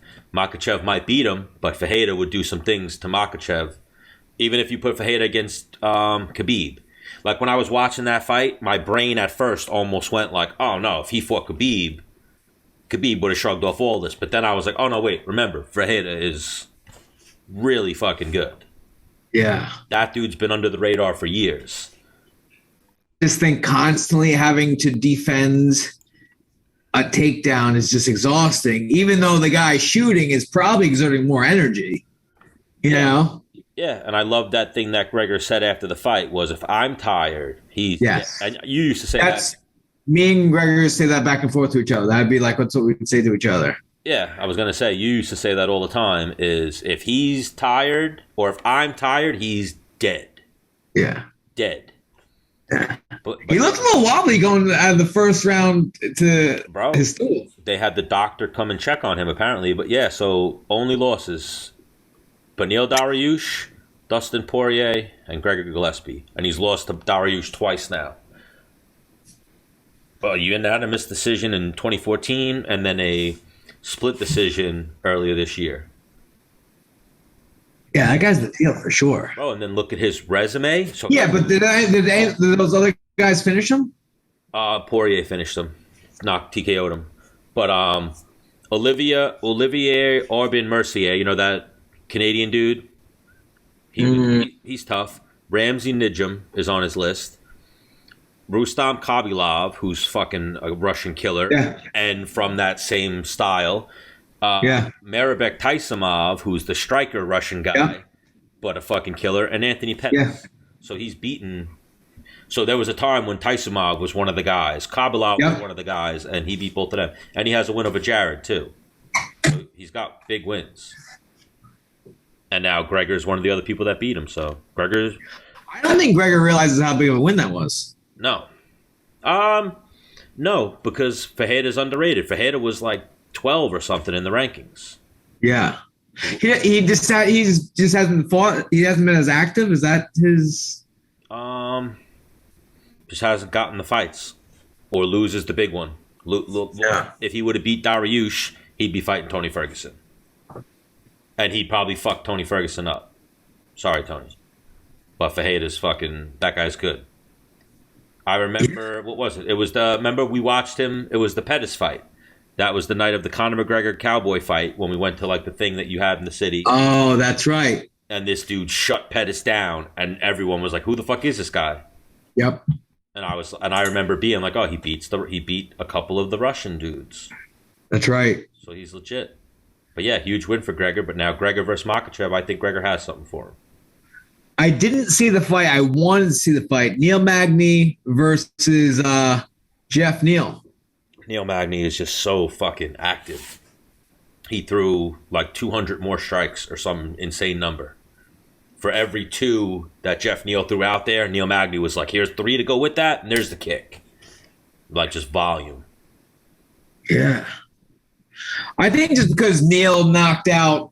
might beat him, but Fajeda would do some things to Makhachev. Even if you put Fajeda against Khabib. Like when I was watching that fight, my brain at first almost went like, oh no, if he fought Khabib would have shrugged off all this. But then I was like, oh no, wait, remember, Fajeda is really fucking good. Yeah. That dude's been under the radar for years. This thing constantly having to defend a takedown is just exhausting, even though the guy shooting is probably exerting more energy. You know? Yeah, and I love that thing that Gregor said after the fight was, if I'm tired, he's... Yes. And you used to say that. Me and Gregor say that back and forth to each other. That'd be like, what's what we would say to each other. Yeah, I was going to say, you used to say that all the time, is if he's tired, or if I'm tired, he's dead. Yeah. Dead. Yeah. But he looked a little wobbly going out of the first round to his stool. They had the doctor come and check on him, apparently. But yeah, so only losses. Beneil Dariush, Dustin Poirier, and Gregor Gillespie. And he's lost to Dariush twice now. Well, unanimous decision in 2014, and then a split decision earlier this year. Yeah, that guy's the deal for sure. Oh, and then look at his resume. So yeah, but did those other guys finish him? Poirier finished him, knocked TKO'd him. But Olivier Aubin Mercier, you know that Canadian dude? He's tough. Ramsey Nijam is on his list. Rustam Khabilov, who's fucking a Russian killer, and from that same style. Maribek Taisimov, who's the striker Russian guy, but a fucking killer, and Anthony Pettis. Yeah. So he's beaten. So there was a time when Taisimov was one of the guys. Khabilov was one of the guys, and he beat both of them. And he has a win over Jared, too. So he's got big wins. And now Gregor's one of the other people that beat him. So Gregor's... I don't think Gregor realizes how big of a win that was. No. No, because Fajeda's underrated. Fajeda was like 12 or something in the rankings. Yeah. He just hasn't fought. He hasn't been as active. Is that his? Just hasn't gotten the fights, or loses the big one. If he would have beat Dariush, he'd be fighting Tony Ferguson, and he'd probably fuck Tony Ferguson up. Sorry, Tony, but Fajeda's fucking, that guy's good. I remember, what was it? It was remember we watched him. It was the Pettis fight. That was the night of the Conor McGregor Cowboy fight when we went to like the thing that you had in the city. Oh, that's right. And this dude shut Pettis down, and everyone was like, "Who the fuck is this guy?" Yep. And I remember being like, "Oh, he beat a couple of the Russian dudes." That's right. So he's legit. But yeah, huge win for Gregor. But now Gregor versus Makhachev, I think Gregor has something for him. I didn't see the fight. I wanted to see the fight. Neil Magny versus Jeff Neal. Neil Magny is just so fucking active. He threw like 200 more strikes or some insane number. For every 2 that Jeff Neal threw out there, Neil Magny was like, here's 3 to go with that, and there's the kick. Like, just volume. Yeah. I think just because Neil knocked out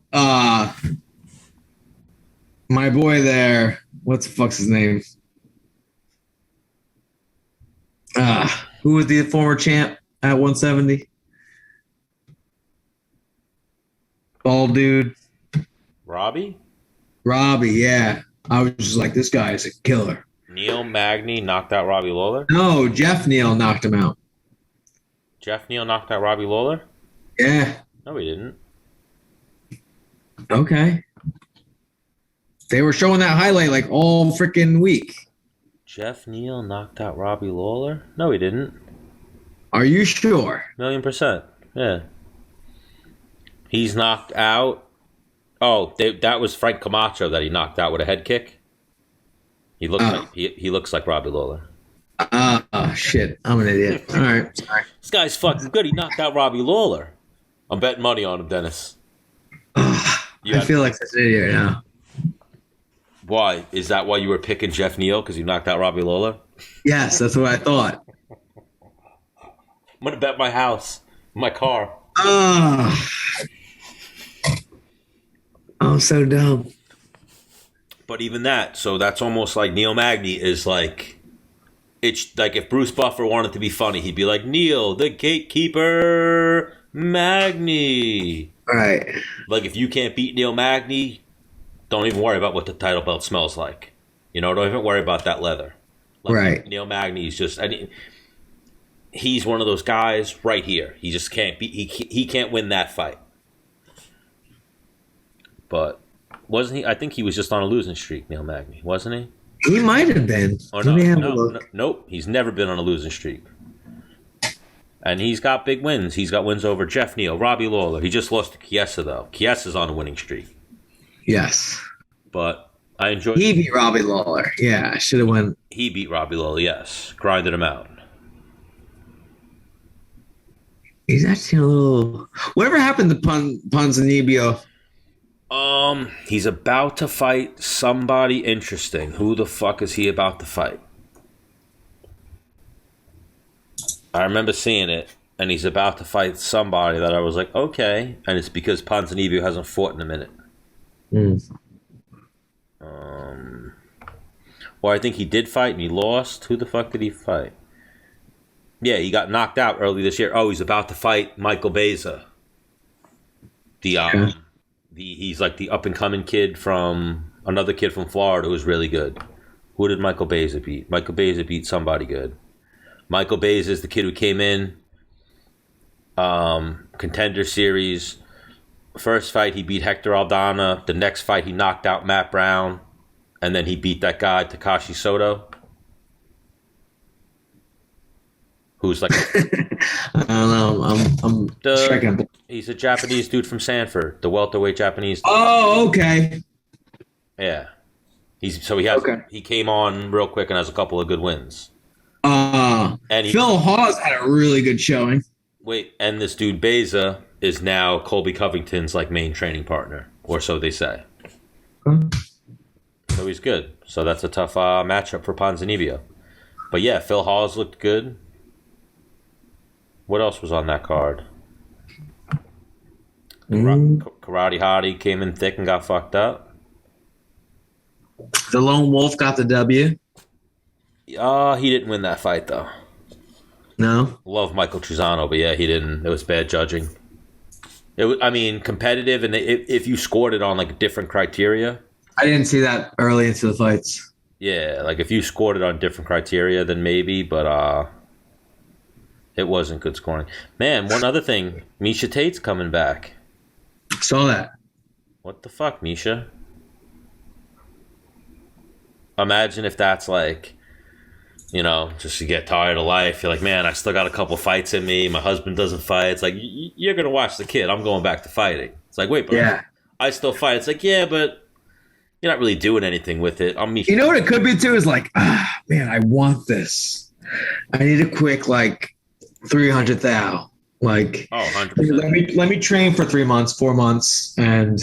my boy there, what the fuck's his name? Who was the former champ at 170? Bald dude. Robbie, yeah. I was just like, this guy is a killer. Neil Magny knocked out Robbie Lawler? No, Jeff Neal knocked him out. Jeff Neal knocked out Robbie Lawler? Yeah. No, he didn't. Okay. They were showing that highlight like all freaking week. Jeff Neal knocked out Robbie Lawler? No, he didn't. Are you sure? 1,000,000%. Yeah. He's knocked out. Oh, that was Frank Camacho that he knocked out with a head kick. He looks like Robbie Lawler. Oh, shit. I'm an idiot. All right. Sorry. This guy's fucking good. He knocked out Robbie Lawler. I'm betting money on him, Dennis. I feel like such an idiot now. Why? Is that why you were picking Jeff Neal? Because you knocked out Robbie Lawler? Yes, that's what I thought. I'm going to bet my house, my car. I'm so dumb. But even that, so that's almost like Neil Magny is like, it's like if Bruce Buffer wanted to be funny, he'd be like, Neil, the gatekeeper, Magny. Right. Like if you can't beat Neil Magny, don't even worry about what the title belt smells like. You know, don't even worry about that leather. Like right. Neil Magny is just, he's one of those guys right here. He just can't be, he can't win that fight. But wasn't he? I think he was just on a losing streak, Neil Magny, wasn't he? He might have been. Oh, no, nope. He's never been on a losing streak. And he's got big wins. He's got wins over Jeff Neal, Robbie Lawler. He just lost to Chiesa, though. Chiesa's on a winning streak. Yes. But I enjoyed He beat Robbie Lawler. Yeah, I should have won. He beat Robbie Lawler, yes. Grinded him out. He's actually a little... Whatever happened to Ponzinibbio? He's about to fight somebody interesting. Who the fuck is he about to fight? I remember seeing it, and he's about to fight somebody that I was like, okay. And it's because Ponzinibbio hasn't fought in a minute. Well, I think he did fight and he lost. Who the fuck did he fight? Yeah, he got knocked out early this year. Oh, he's about to fight Michael Beza. He's like the up-and-coming kid from another kid from Florida who's really good. Who did Michael Beza beat? Michael Beza beat somebody good. Michael Beza is the kid who came in, Contender Series. First fight, he beat Hector Aldana. The next fight, he knocked out Matt Brown. And then he beat that guy, Takashi Soto. Who's like... I don't know. I'm checking. He's a Japanese dude from Sanford. The welterweight Japanese dude. Oh, okay. Yeah. He came on real quick and has a couple of good wins. And Phil Hawes had a really good showing. Wait, and this dude Beza is now Colby Covington's like main training partner, or so they say. So he's good. So that's a tough matchup for Ponzinibbio. But yeah, Phil Hawes looked good. What else was on that card? Karate Hottie came in thick and got fucked up. The Lone Wolf got the W. He didn't win that fight though. No. Love Michael Truzano, but yeah, he didn't. It was bad judging. It was, competitive, and if you scored it on like different criteria. I didn't see that early into the fights. Yeah, like if you scored it on different criteria, then maybe, but it wasn't good scoring. Man, one other thing, Misha Tate's coming back. Saw that. What the fuck, Misha? Imagine if that's like, just you get tired of life. You're like, man, I still got a couple fights in me. My husband doesn't fight. It's like, you're going to watch the kid. I'm going back to fighting. It's like, wait, but yeah. I still fight. It's like, yeah, but you're not really doing anything with it. You know what it could be too is like, man, I want this. I need a quick 300,000. Like, 100%. Let me train for 3 months, 4 months, and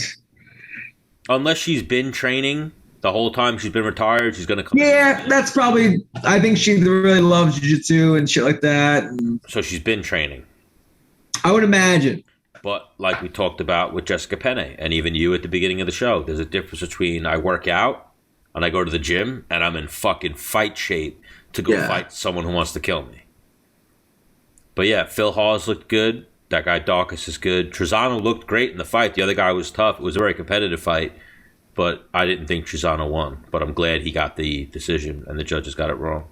unless she's been training the whole time she's been retired, she's gonna come. Yeah, that's probably. I think she really loves jiu-jitsu and shit like that. So she's been training. I would imagine. But like we talked about with Jessica Penne, and even you at the beginning of the show, there's a difference between I work out and I go to the gym and I'm in fucking fight shape to go fight someone who wants to kill me. But yeah, Phil Hawes looked good. That guy Dawkins is good. Truzano looked great in the fight. The other guy was tough. It was a very competitive fight, but I didn't think Truzano won. But I'm glad he got the decision and the judges got it wrong.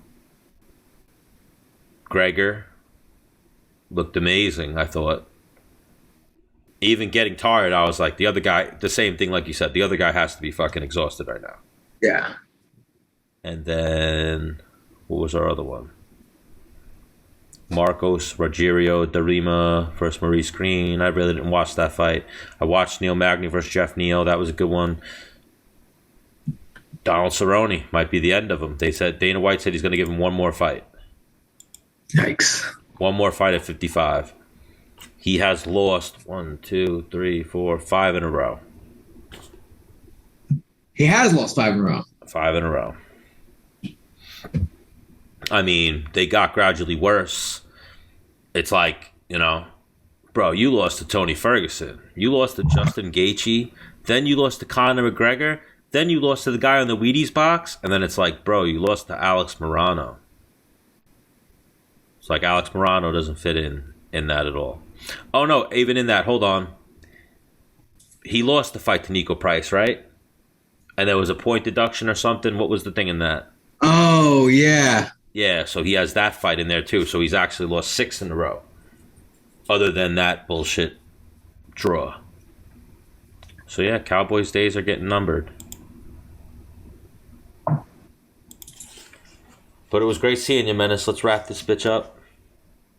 Gregor looked amazing, I thought. Even getting tired, I was like, the other guy, the same thing like you said, the other guy has to be fucking exhausted right now. Yeah. And then, what was our other one? Marcos Rogerio Darima versus Maurice Green. I really didn't watch that fight. I watched Neil Magny versus Jeff Neal. That was a good one. Donald Cerrone might be the end of him. Dana White said he's going to give him one more fight. Yikes. One more fight at 55. He has lost 1, 2, 3, 4, 5 in a row. He has lost 5 in a row. 5 in a row. I mean, they got gradually worse. It's like, bro, you lost to Tony Ferguson. You lost to Justin Gaethje. Then you lost to Conor McGregor. Then you lost to the guy on the Wheaties box. And then it's like, bro, you lost to Alex Morano. It's like Alex Morano doesn't fit in that at all. Oh, no, even in that, hold on. He lost the fight to Nico Price, right? And there was a point deduction or something. What was the thing in that? Oh, yeah. Yeah, so he has that fight in there too. So he's actually lost 6 in a row. Other than that bullshit draw. So yeah, Cowboys days are getting numbered. But it was great seeing you, Menace. Let's wrap this bitch up.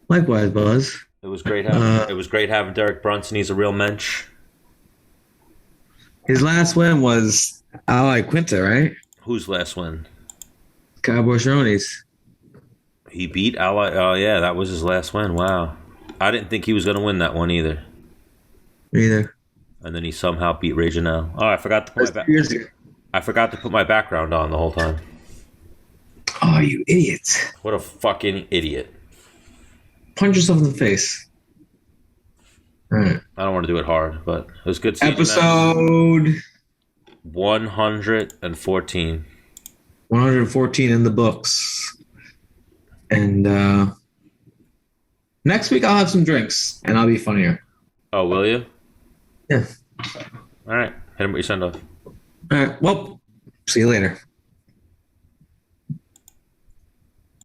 Likewise, Buzz. It was great having Derek Brunson. He's a real mensch. His last win was Ali Quinta, right? Whose last win? Cowboy Cerrone's. He beat Ali. Oh, yeah, that was his last win. Wow. I didn't think he was going to win that one either. Me either. And then he somehow beat Ray Janelle. Oh, I forgot to put my background on the whole time. Oh, you idiot. What a fucking idiot. Punch yourself in the face. All right. I don't want to do it hard, but it was good seeing Episode 114. 114 in the books. And next week I'll have some drinks and I'll be funnier. Oh, will you? Yeah. All right. Hit him with your send off. All right. Well, see you later.